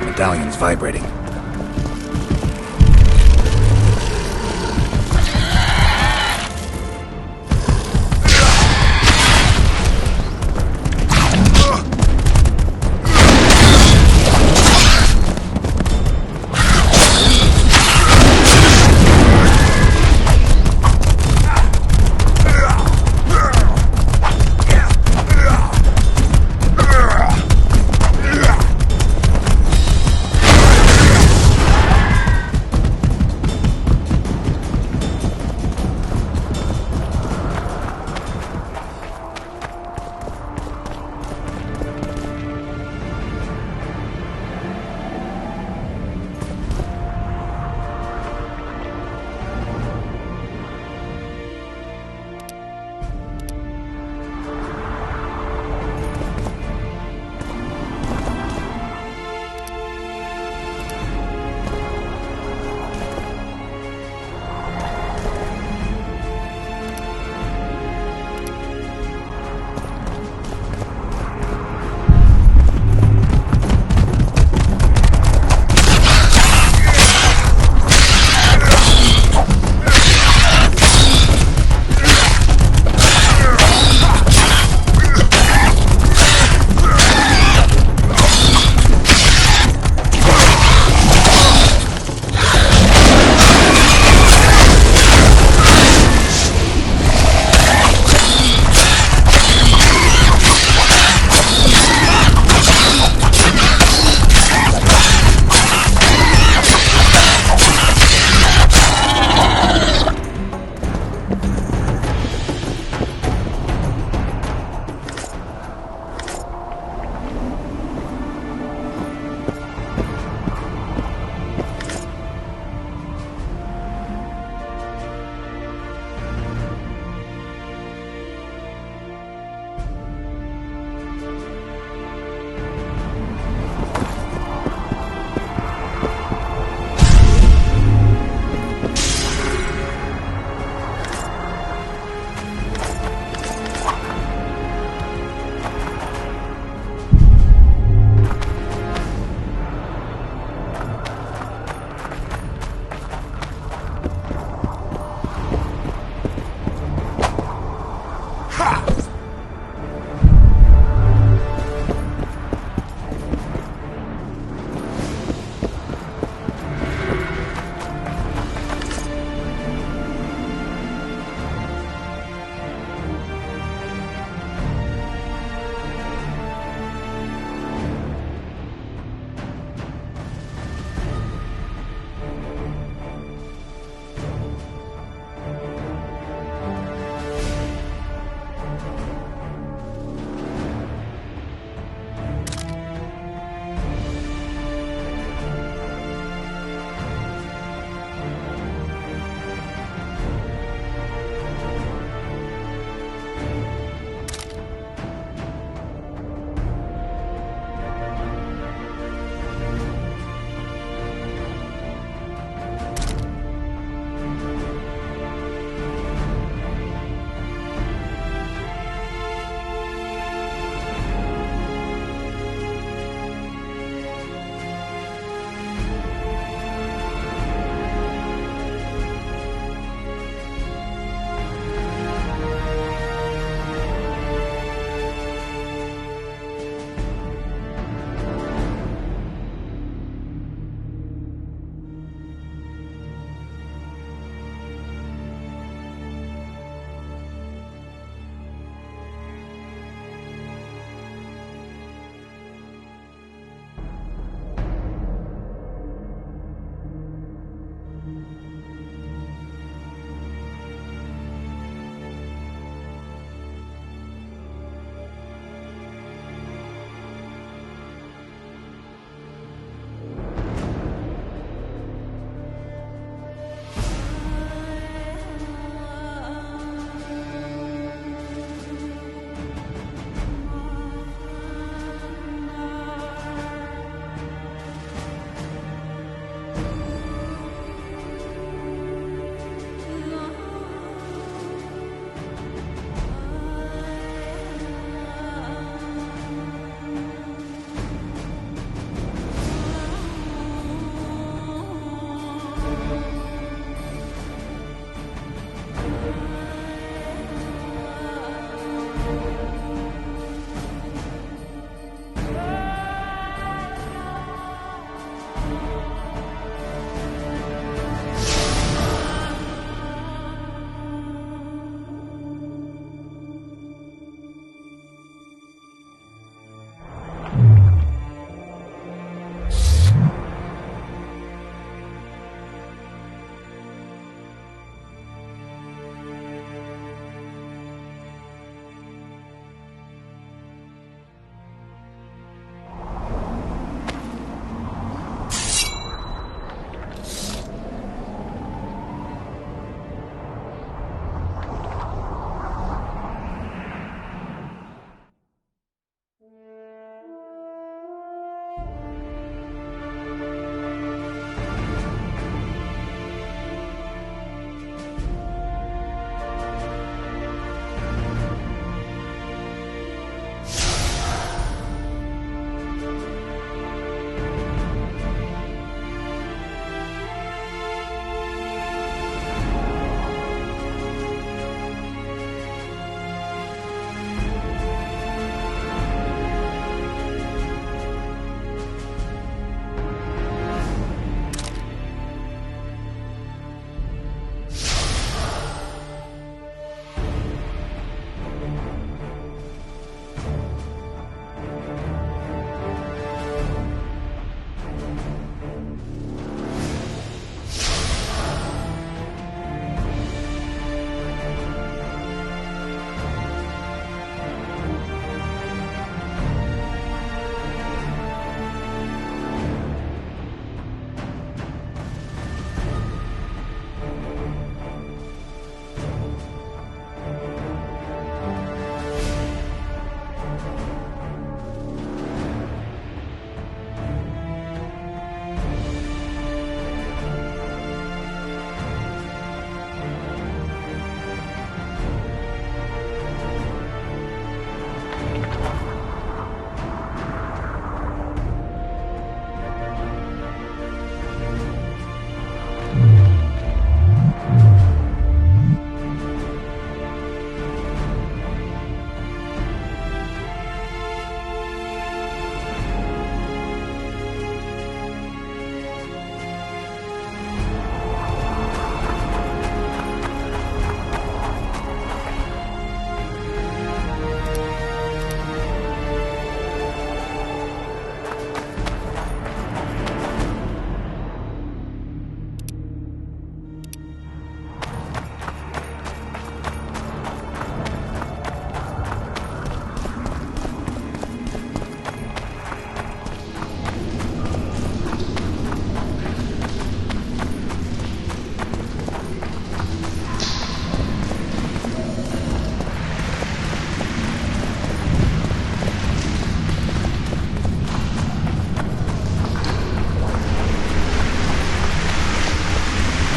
Medallion's vibrating.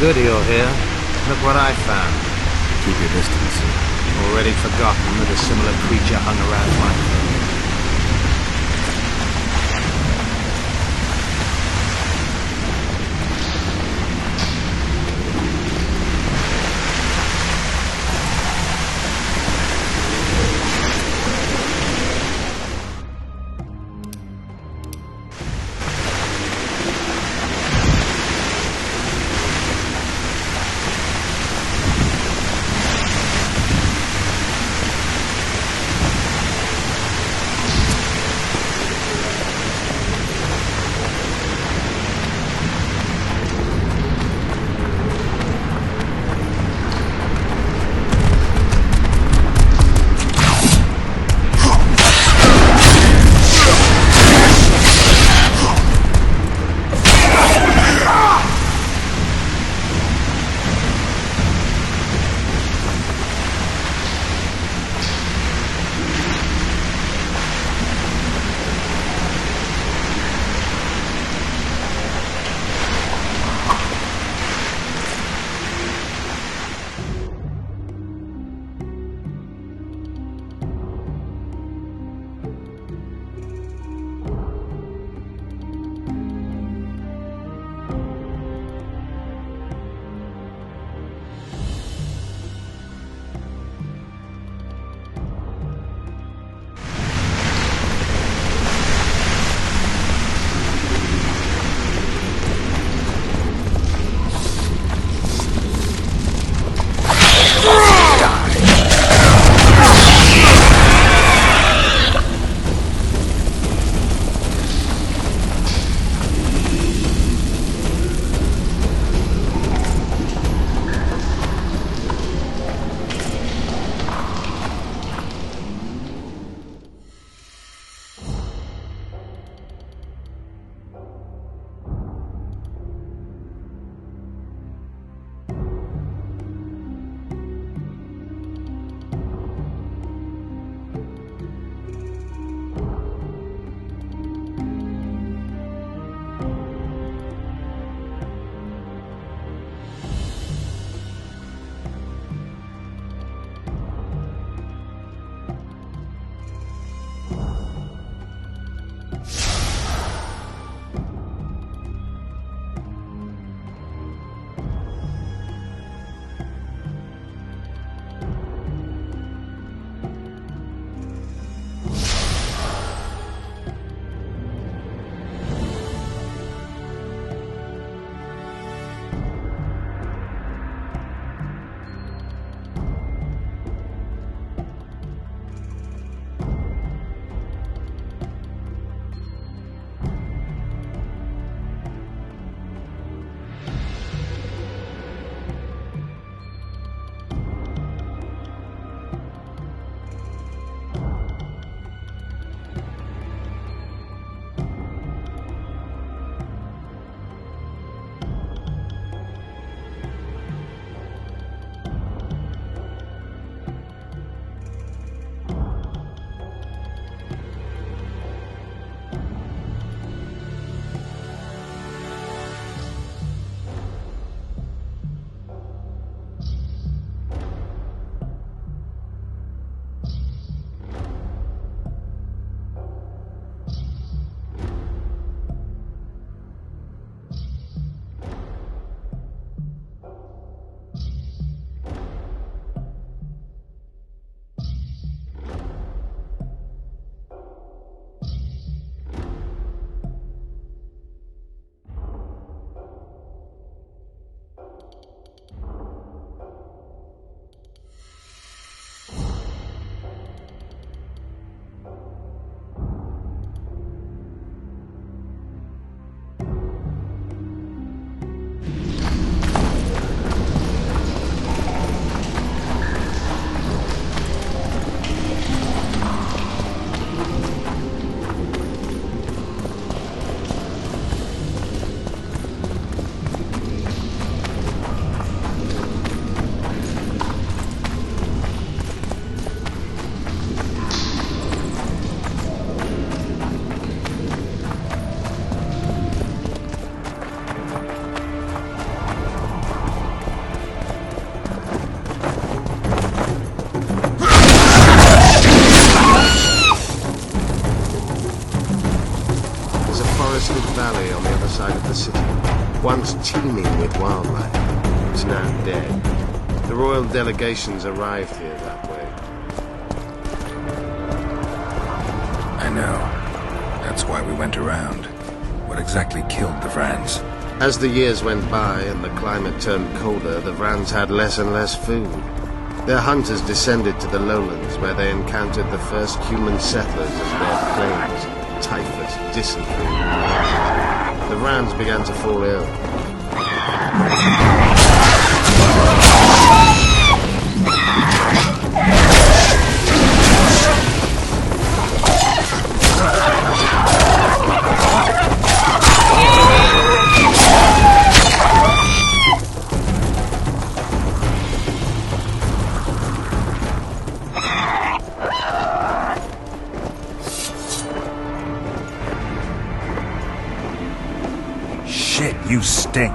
good you're here. Look what I found. Keep your distance. Already forgotten that a similar creature hung around my home. The royal delegations arrived here that way. I know. That's why we went around. What exactly killed the Vrans? As the years went by and the climate turned colder, the Vrans had less and less food. Their hunters descended to the lowlands, where they encountered the first human settlers and their plagues, typhus, dysentery. The Vrans began to fall ill. Shit, you stink.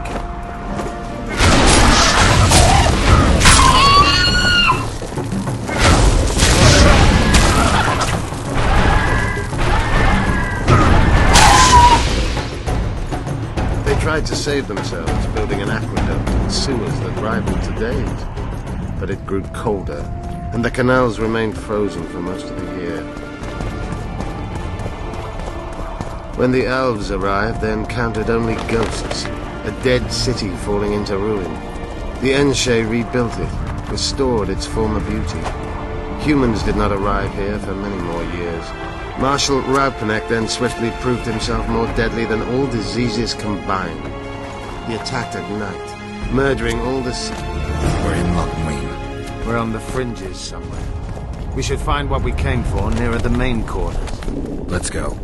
They tried to save themselves, building an aqueduct and sewers that rivaled today's. But it grew colder, and the canals remained frozen for most of the year. When the elves arrived, they encountered only ghosts, a dead city falling into ruin. The Enshe rebuilt it, restored its former beauty. Humans did not arrive here for many more years. Marshal Raupenek then swiftly proved himself more deadly than all diseases combined. He attacked at night, murdering all the... We're in Lochmuin. We're on the fringes somewhere. We should find what we came for nearer the main quarters. Let's go.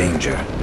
danger.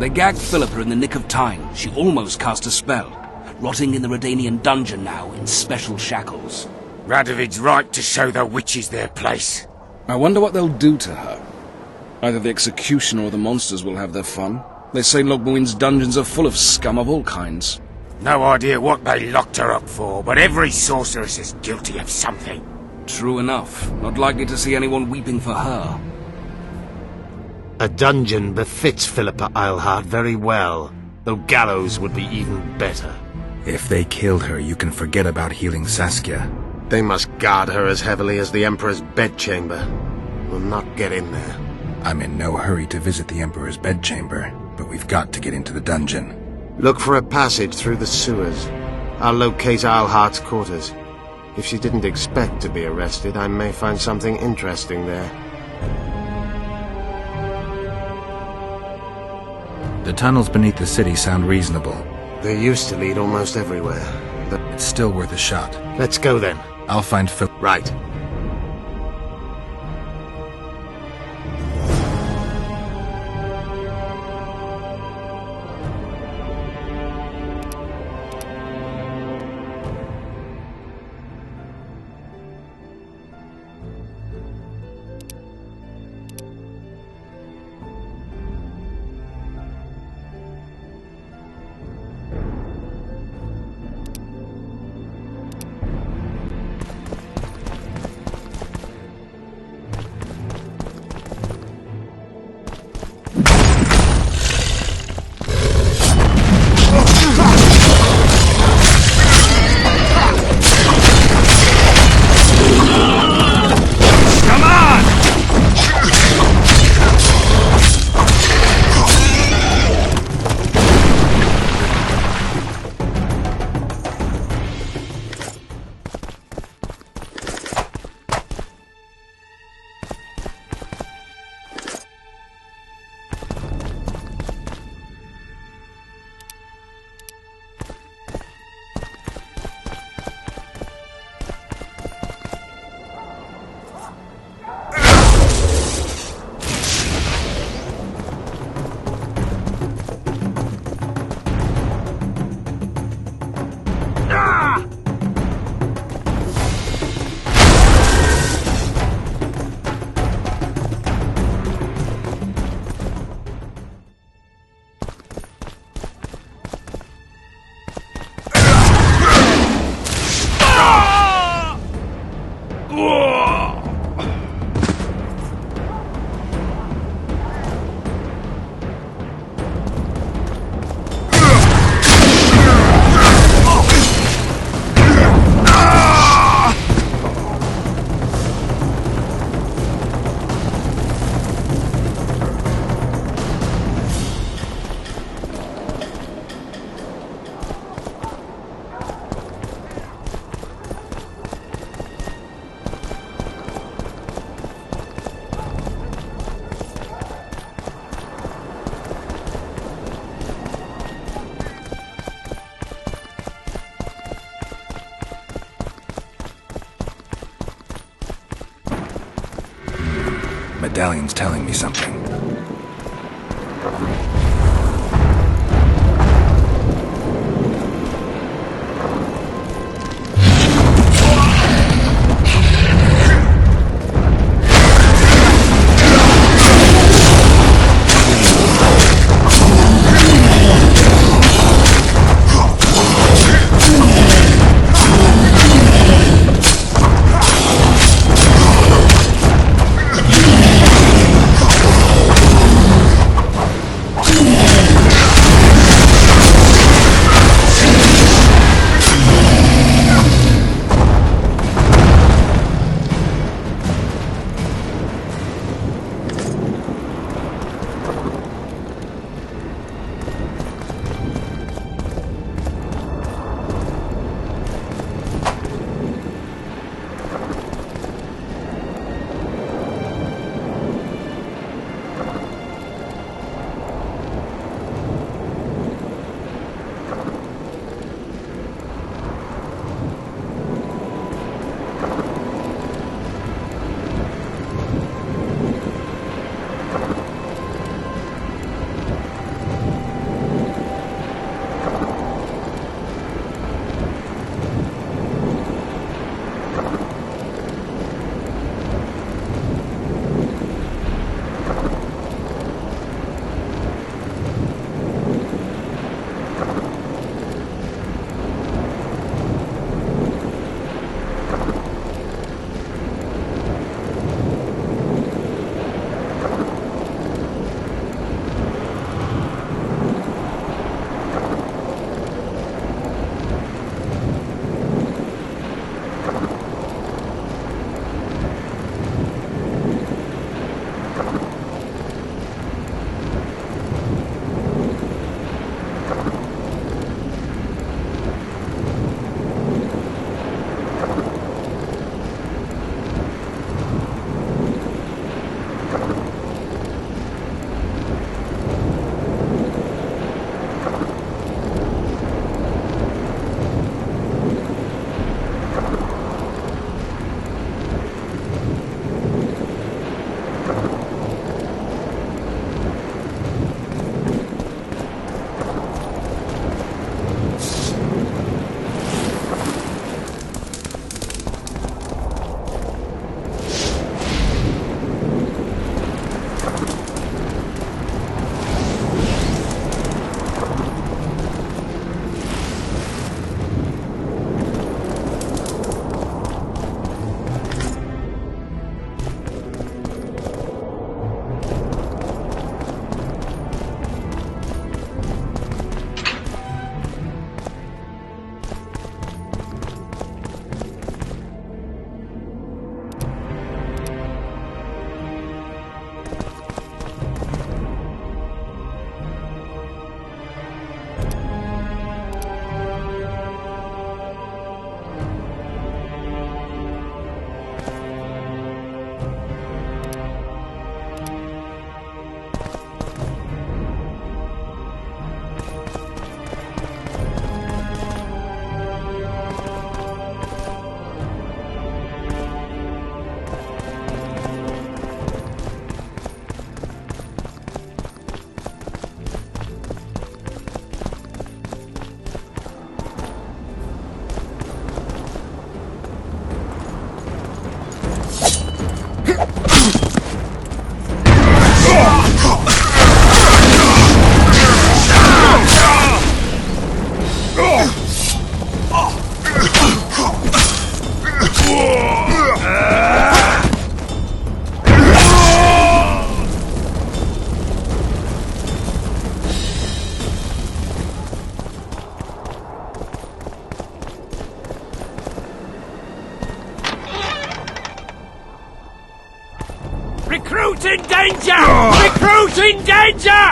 They gagged Philippa in the nick of time. She almost cast a spell. Rotting in the Redanian dungeon now, in special shackles. Radovid's right to show the witches their place. I wonder what they'll do to her. Either the executioner or the monsters will have their fun. They say Logmuin's dungeons are full of scum of all kinds. No idea what they locked her up for, but every sorceress is guilty of something. True enough. Not likely to see anyone weeping for her. A dungeon befits Philippa Eilhart very well, though gallows would be even better. If they killed her, you can forget about healing Saskia. They must guard her as heavily as the Emperor's bedchamber. We'll not get in there. I'm in no hurry to visit the Emperor's bedchamber, but we've got to get into the dungeon. Look for a passage through the sewers. I'll locate Eilhart's quarters. If she didn't expect to be arrested, I may find something interesting there. The tunnels beneath the city sound reasonable. They used to lead almost everywhere. It's still worth a shot. Let's go then. I'll find Phil. Right. Medallion's telling me something. danger! Recruit in danger!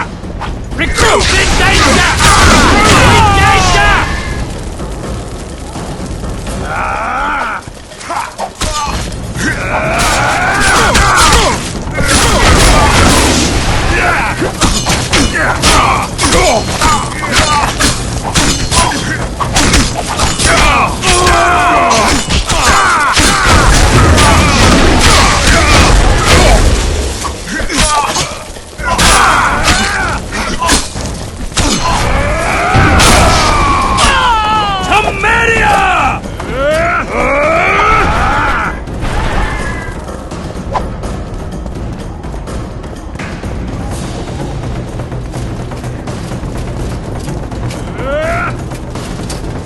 Recruit in danger! Recruit in danger!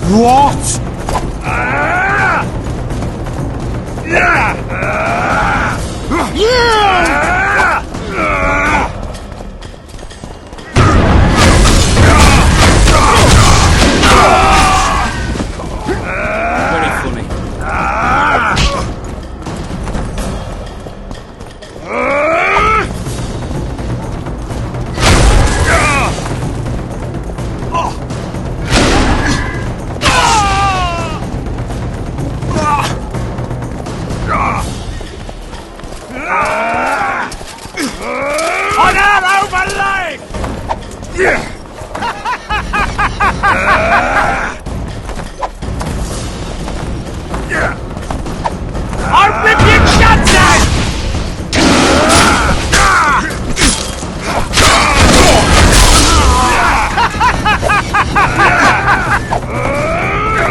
What? Very funny. Honor over life! I'll rip your guts out!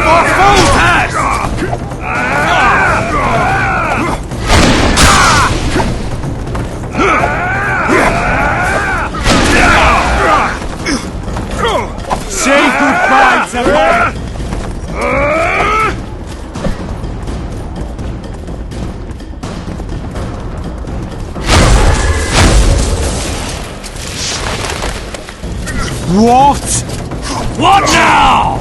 For full test! Say goodbye to life! What? What now?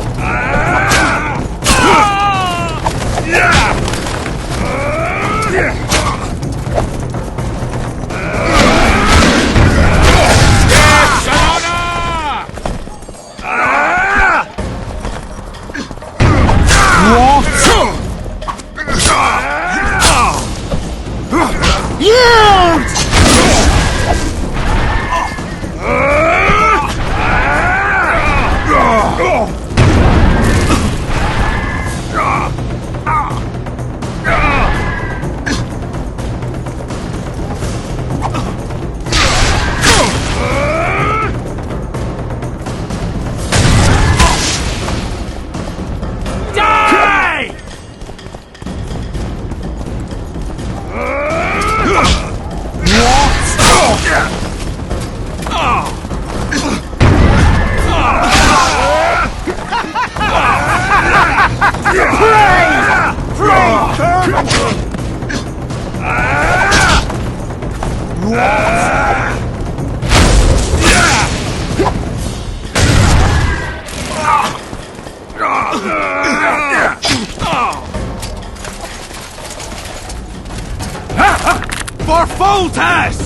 For full test!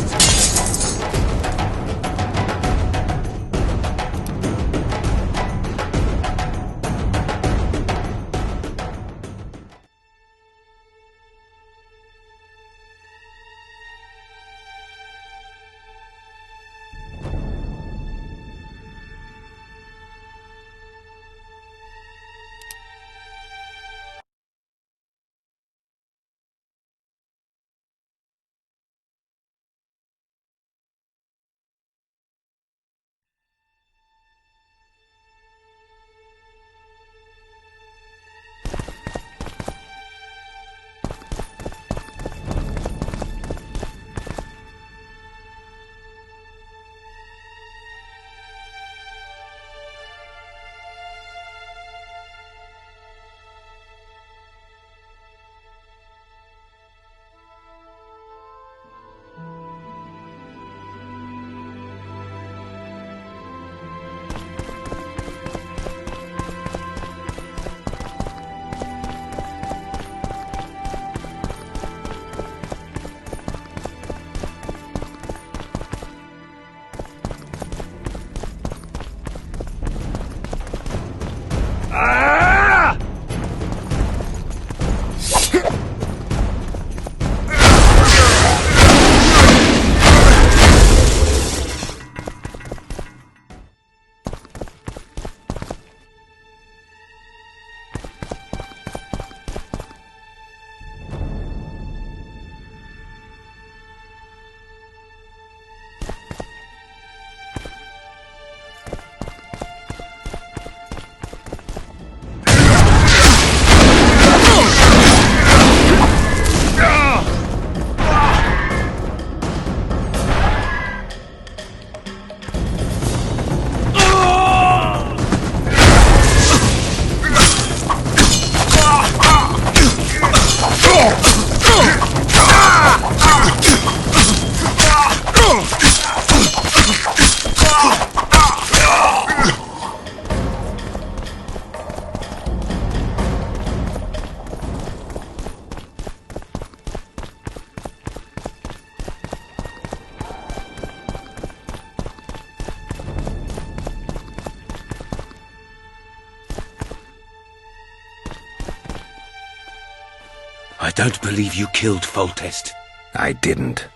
I don't believe you killed Foltest. I didn't.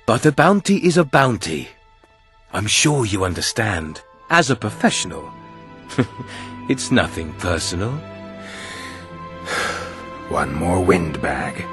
But a bounty is a bounty. I'm sure you understand. As a professional. It's nothing personal. One more windbag.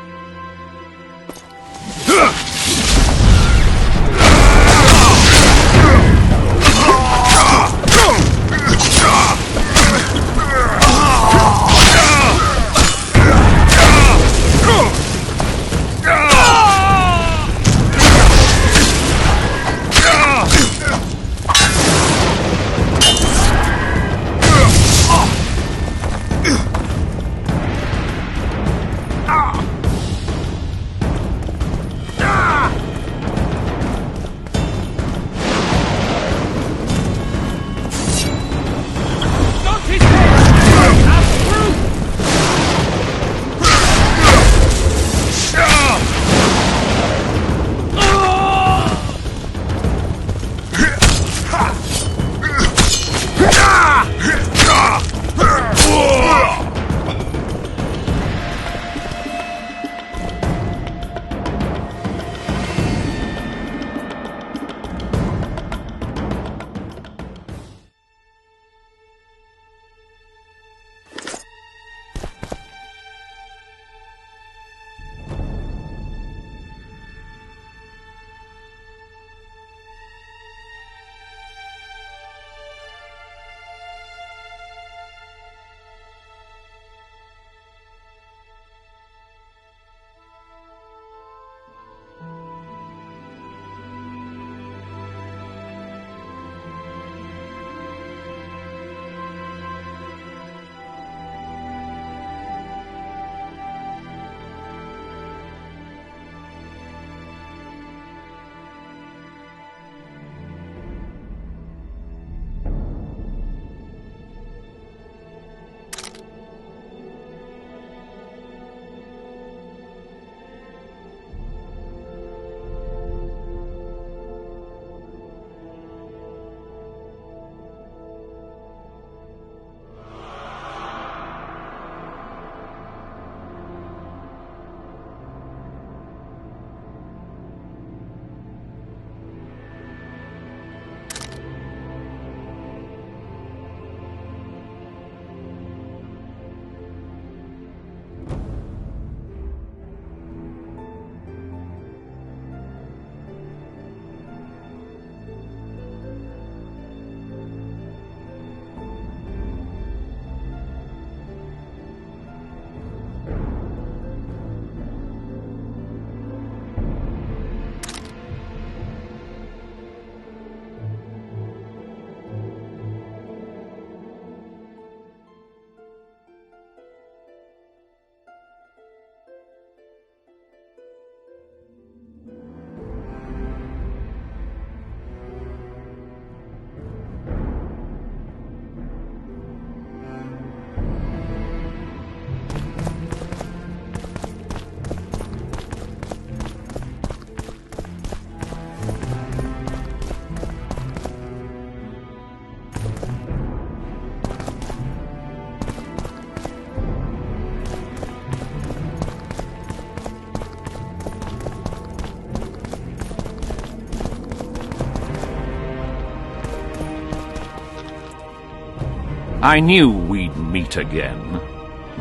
I knew we'd meet again.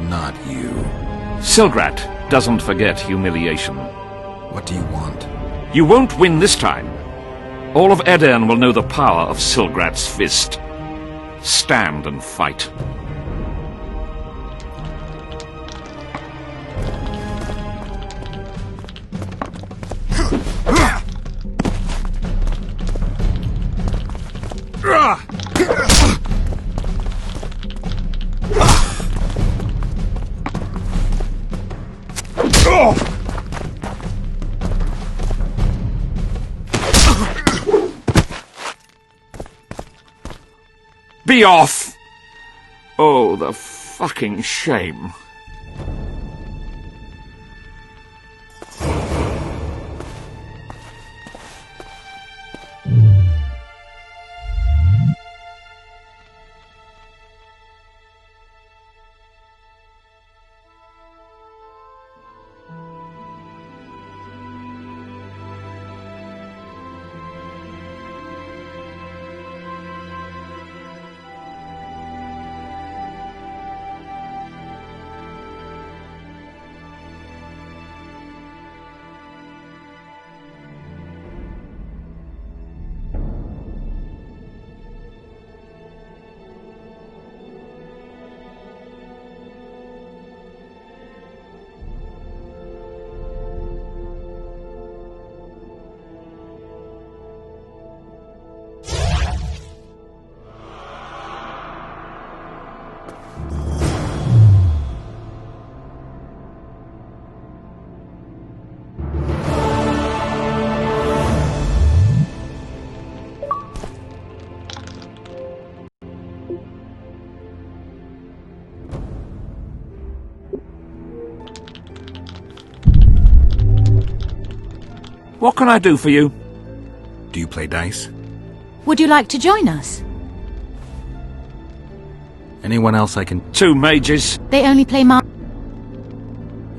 Not you. Silgrat doesn't forget humiliation. What do you want? You won't win this time. All of Edern will know the power of Silgrat's fist. Stand and fight. Be off! Oh, the fucking shame. What can I do for you? Do you play dice? Would you like to join us? Anyone else I can... 2 mages. They only play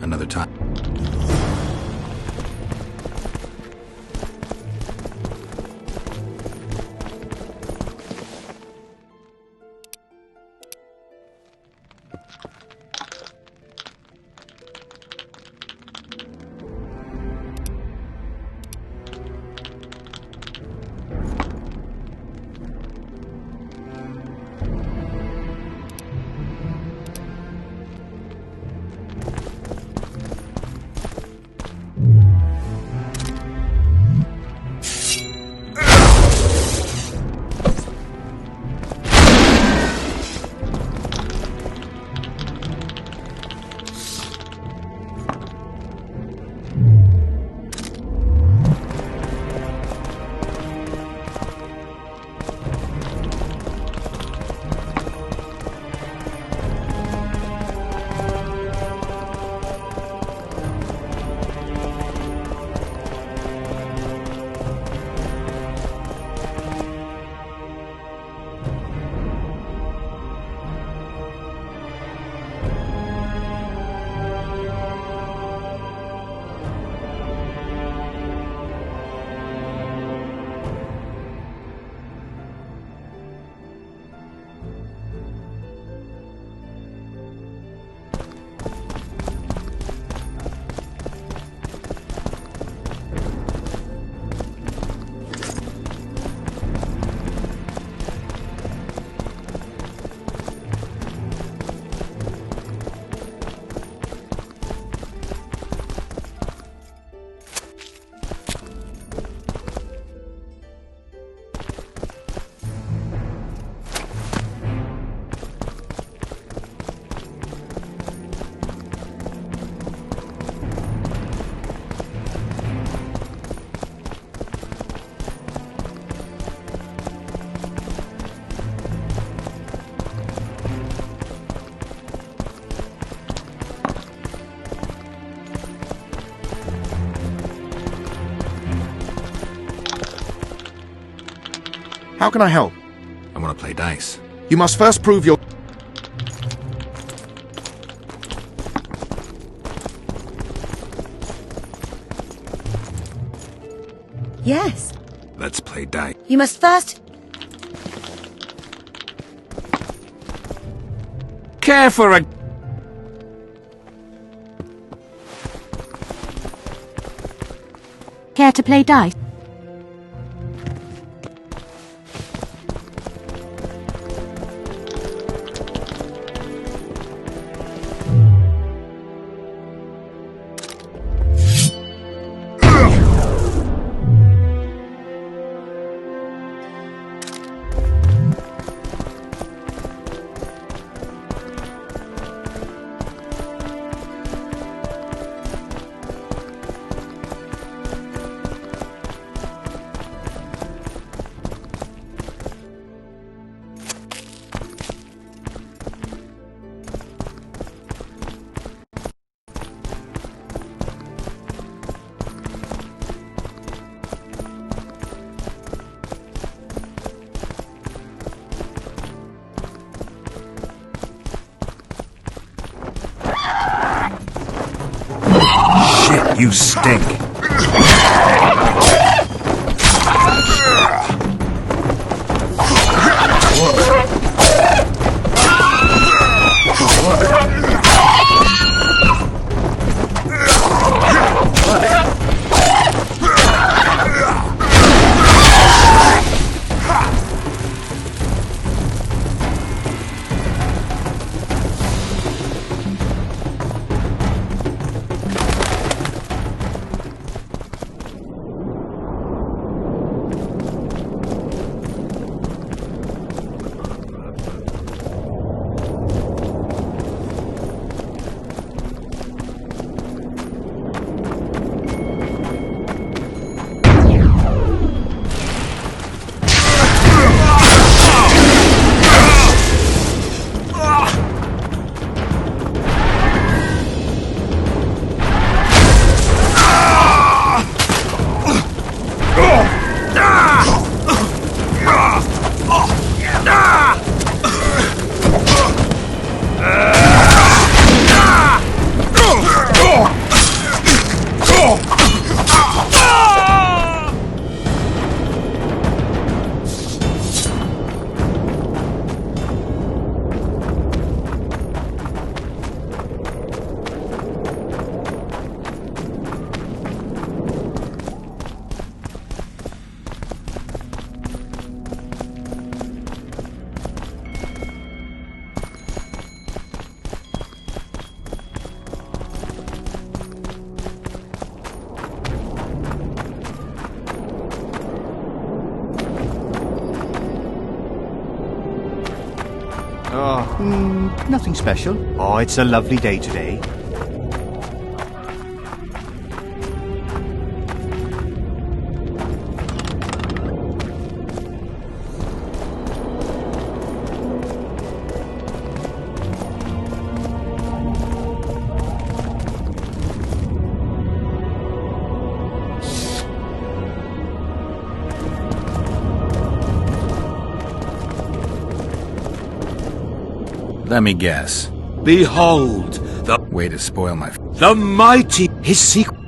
Another time. How can I help? I want to play dice. You must first prove your... Yes. Let's play dice. You must first... Care for a... Care to play dice? Shit, you stink. Nothing special. Oh, it's a lovely day today. Let me guess. Behold, the way to spoil my... The mighty... His secret...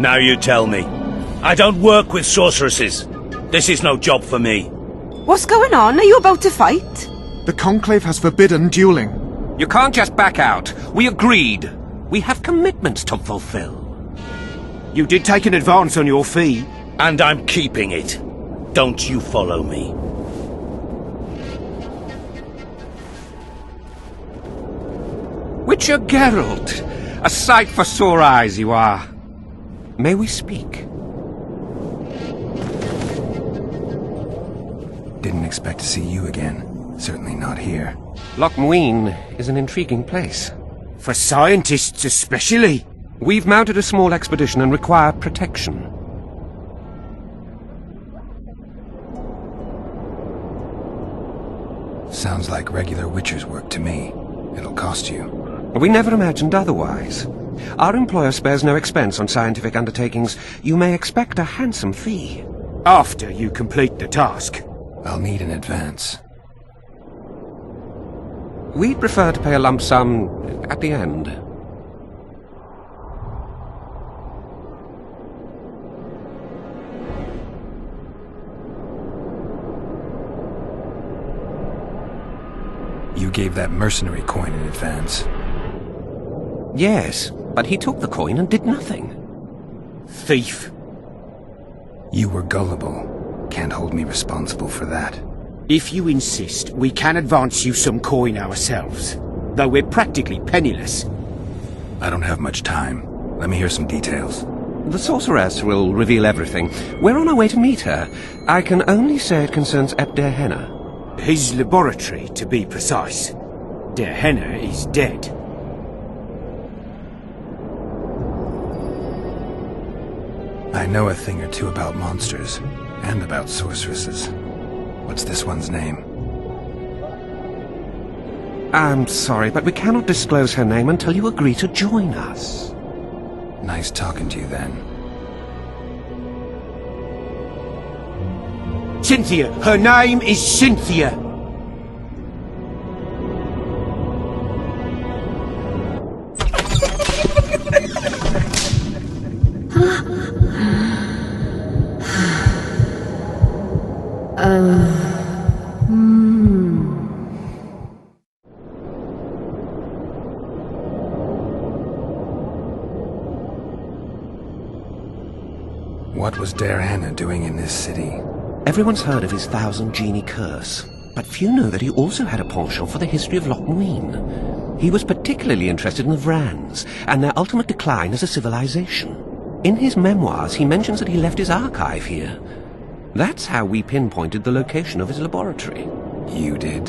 Now you tell me. I don't work with sorceresses. This is no job for me. What's going on? Are you about to fight? The Conclave has forbidden dueling. You can't just back out. We agreed. We have commitments to fulfill. You did take an advance on your fee. And I'm keeping it. Don't you follow me. Witcher Geralt. A sight for sore eyes you are. May we speak? Didn't expect to see you again. Certainly not here. Loch Muin is an intriguing place. For scientists especially. We've mounted a small expedition and require protection. Sounds like regular Witcher's work to me. It'll cost you. We never imagined otherwise. Our employer spares no expense on scientific undertakings. You may expect a handsome fee. After you complete the task. I'll need an advance. We'd prefer to pay a lump sum at the end. You gave that mercenary coin in advance. Yes, but he took the coin and did nothing. Thief. You were gullible. Can't hold me responsible for that. If you insist, we can advance you some coin ourselves, though we're practically penniless. I don't have much time. Let me hear some details. The sorceress will reveal everything. We're on our way to meet her. I can only say it concerns Der Henner. His laboratory, to be precise. Der Henner is dead. I know a thing or two about monsters, and about sorceresses. What's this one's name? I'm sorry, but we cannot disclose her name until you agree to join us. Nice talking to you then. Cynthia! Her name is Cynthia! What was Der Henner doing in this city? Everyone's heard of his 1,000 genie curse, but few know that he also had a penchant for the history of Lochmuin. He was particularly interested in the Vrans, and their ultimate decline as a civilization. In his memoirs, he mentions that he left his archive here. That's how we pinpointed the location of his laboratory. You did?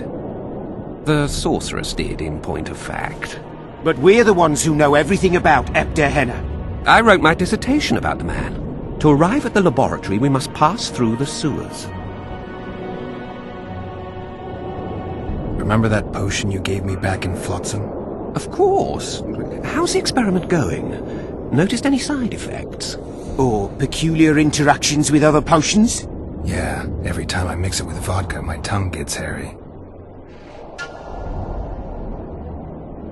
The sorceress did, in point of fact. But we're the ones who know everything about Der Henner. I wrote my dissertation about the man. To arrive at the laboratory, we must pass through the sewers. Remember that potion you gave me back in Flotsam? Of course. How's the experiment going? Noticed any side effects? Or peculiar interactions with other potions? Yeah, every time I mix it with vodka, my tongue gets hairy.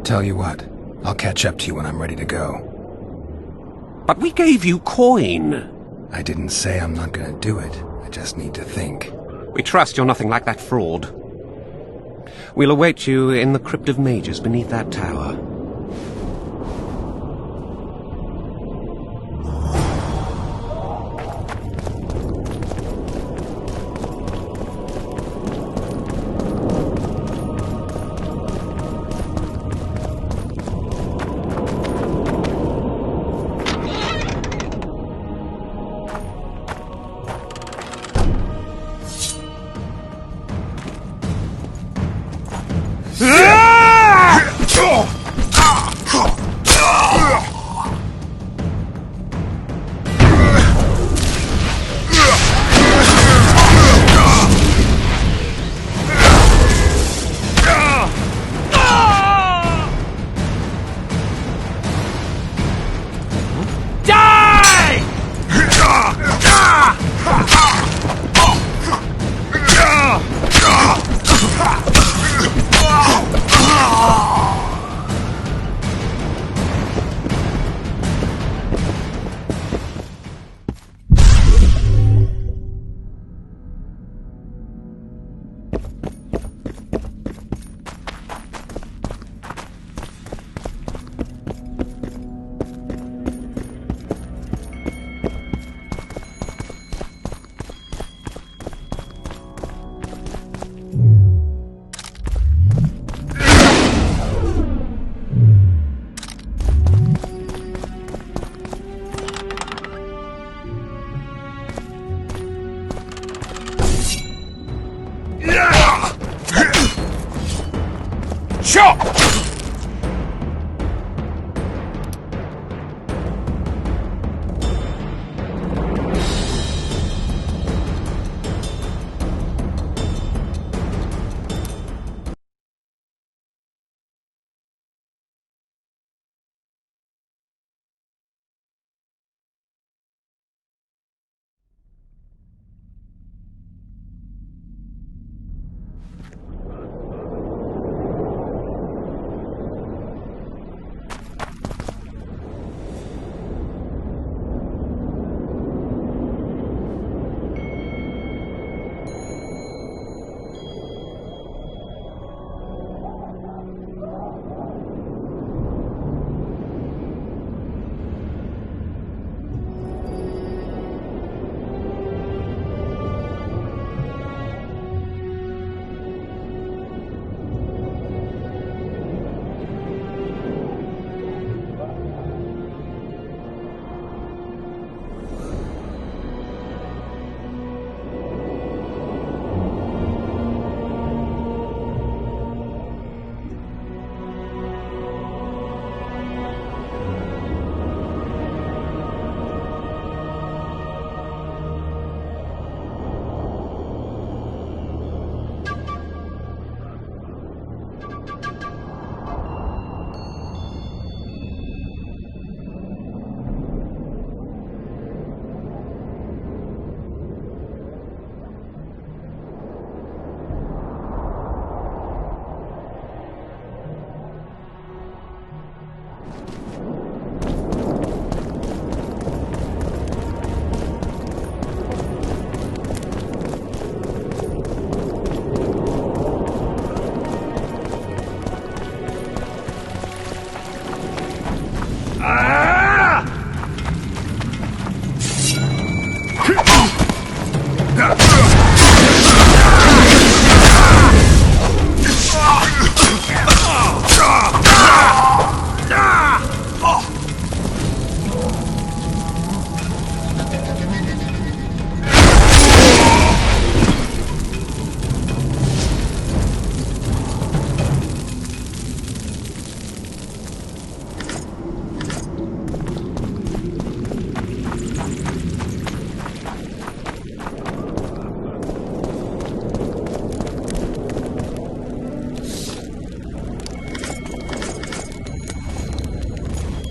Tell you what, I'll catch up to you when I'm ready to go. But we gave you coin! I didn't say I'm not gonna do it. I just need to think. We trust you're nothing like that fraud. We'll await you in the Crypt of Mages beneath that tower.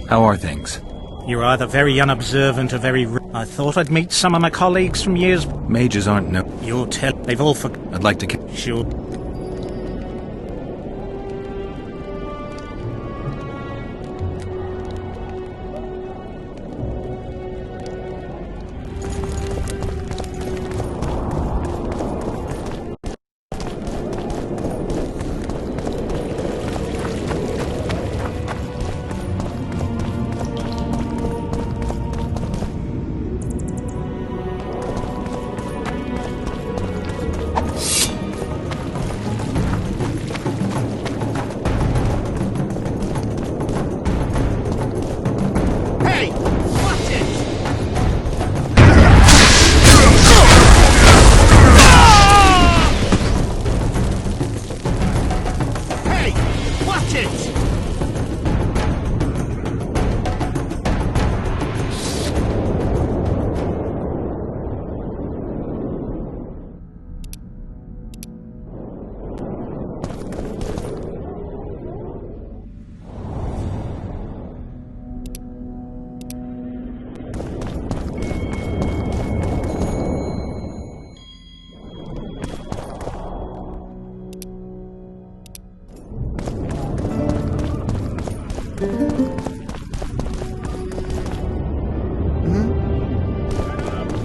How are things? You're either very unobservant or very I thought I'd meet some of my colleagues from years... Mages aren't no... You'll tell... They've all I'd like to... Sure.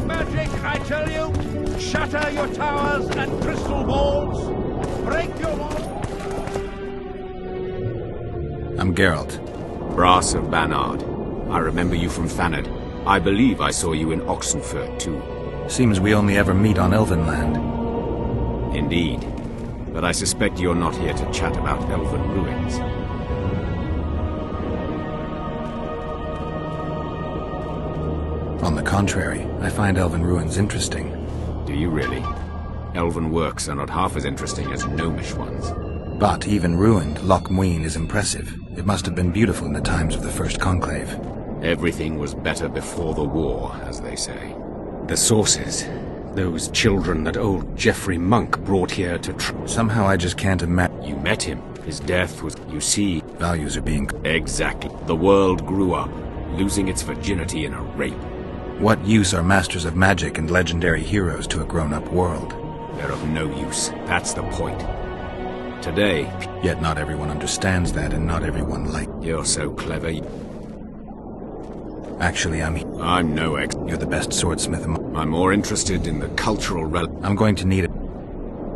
Magic, I tell you! Shatter your towers and crystal walls! Break your walls! I'm Geralt. Brass of Banard. I remember you from Thanad. I believe I saw you in Oxenfurt, too. Seems we only ever meet on Elvenland. Indeed. But I suspect you're not here to chat about Elven ruins. On the contrary, I find Elven ruins interesting. Do you really? Elven works are not half as interesting as gnomish ones. But even ruined, Loch Muin is impressive. It must have been beautiful in the times of the First Conclave. Everything was better before the war, as they say. The sources. Those children that old Geoffrey Monk brought here to Somehow I just can't imagine. You met him. His death was... You see... Values are being... Exactly. The world grew up, losing its virginity in a rape. What use are masters of magic and legendary heroes to a grown-up world? They're of no use. That's the point. Today... Yet not everyone understands that, and not everyone You're so clever. Actually, I'm no You're the best swordsmith among... I'm more interested in the cultural I'm going to need it.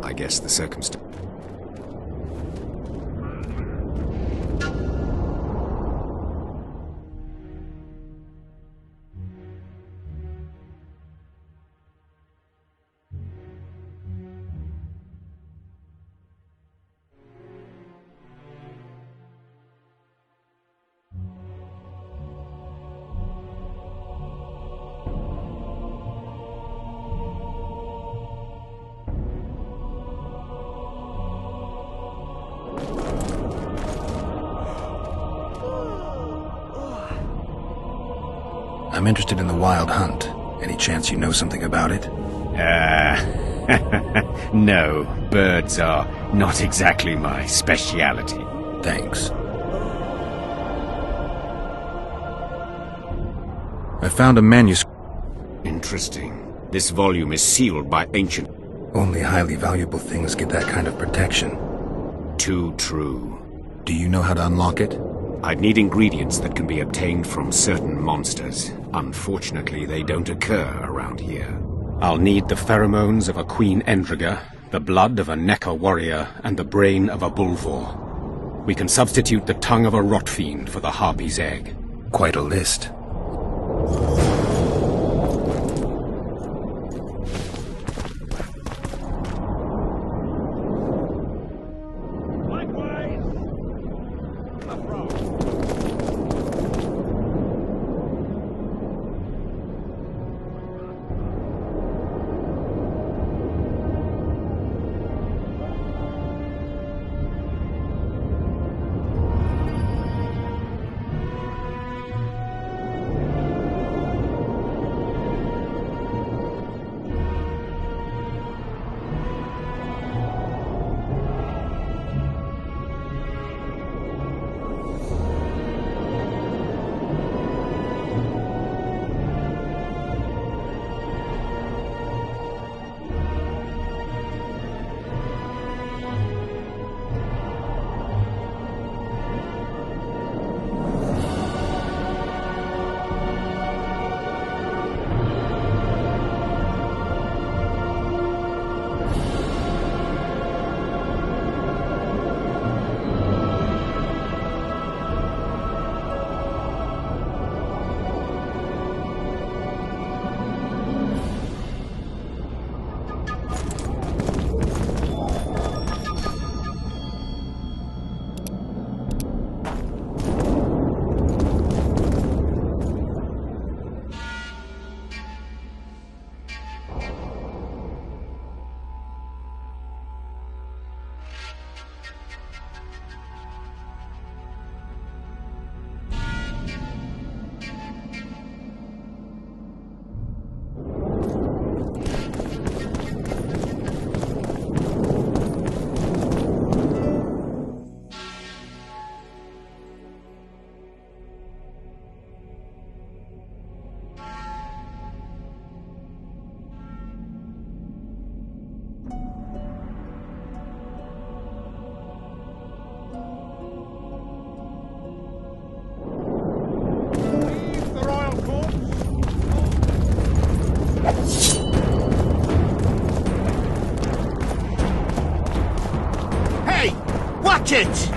I guess the circumstance... I'm interested in the Wild Hunt. Any chance you know something about it? No, birds are not exactly my speciality. Thanks. I found a manuscript. Interesting. This volume is sealed by ancient... Only highly valuable things get that kind of protection. Too true. Do you know how to unlock it? I'd need ingredients that can be obtained from certain monsters. Unfortunately, they don't occur around here. I'll need the pheromones of a Queen Endriga, the blood of a Necker warrior, and the brain of a Bulvor. We can substitute the tongue of a rot fiend for the Harpy's egg. Quite a list. Watch it!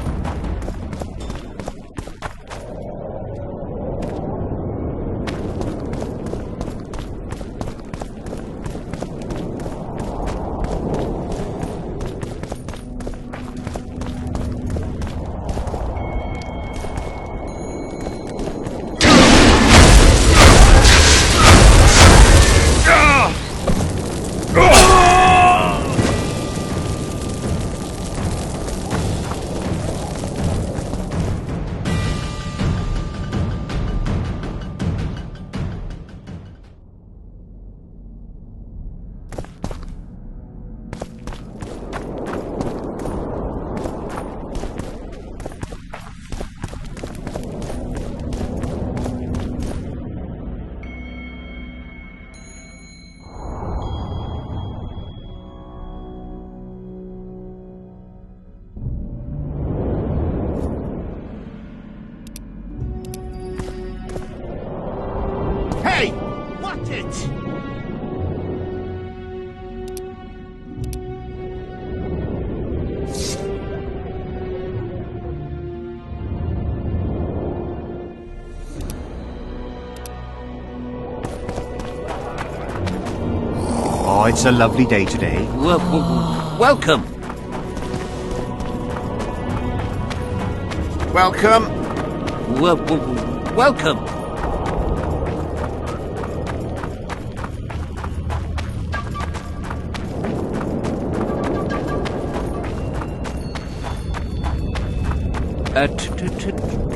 Hey! Watch it! Oh, it's a lovely day today. Welcome! Welcome! Welcome!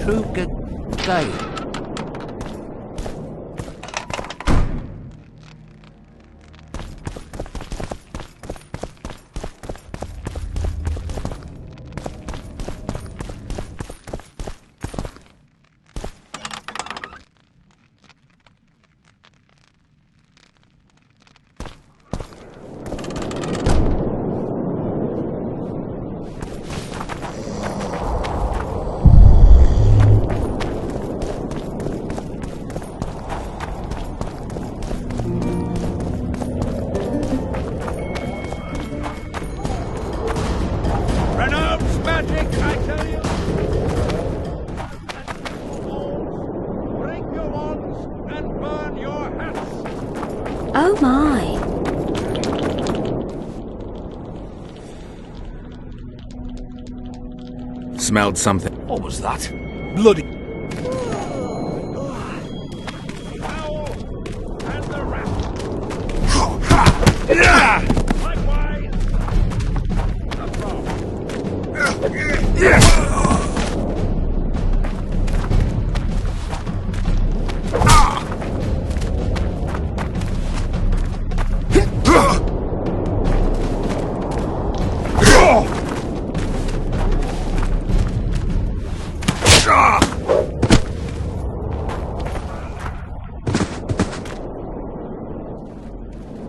True day. Renounce magic, I tell you! Break your wands and burn your hats! Oh my. Smelled something. What was that? Bloody... And the rat!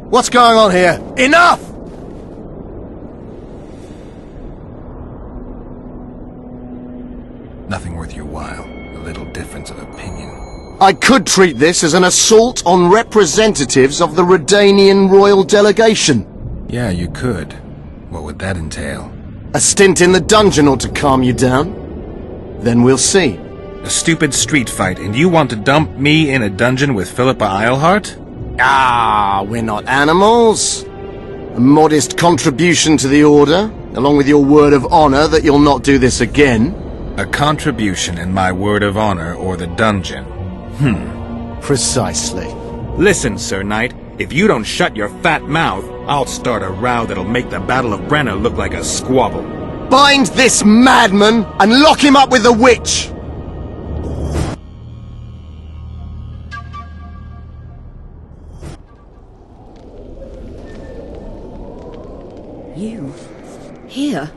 What's going on here? Enough! Nothing worth your while. A little difference of opinion. I could treat this as an assault on representatives of the Redanian royal delegation. Yeah, you could. What would that entail? A stint in the dungeon ought to calm you down. Then we'll see. A stupid street fight, and you want to dump me in a dungeon with Philippa Eilhart? Ah, we're not animals. A modest contribution to the Order, along with your word of honor that you'll not do this again. A contribution and my word of honor or the dungeon. Precisely. Listen, Sir Knight, if you don't shut your fat mouth, I'll start a row that'll make the Battle of Brenna look like a squabble. Bind this madman and lock him up with the witch! You? Here?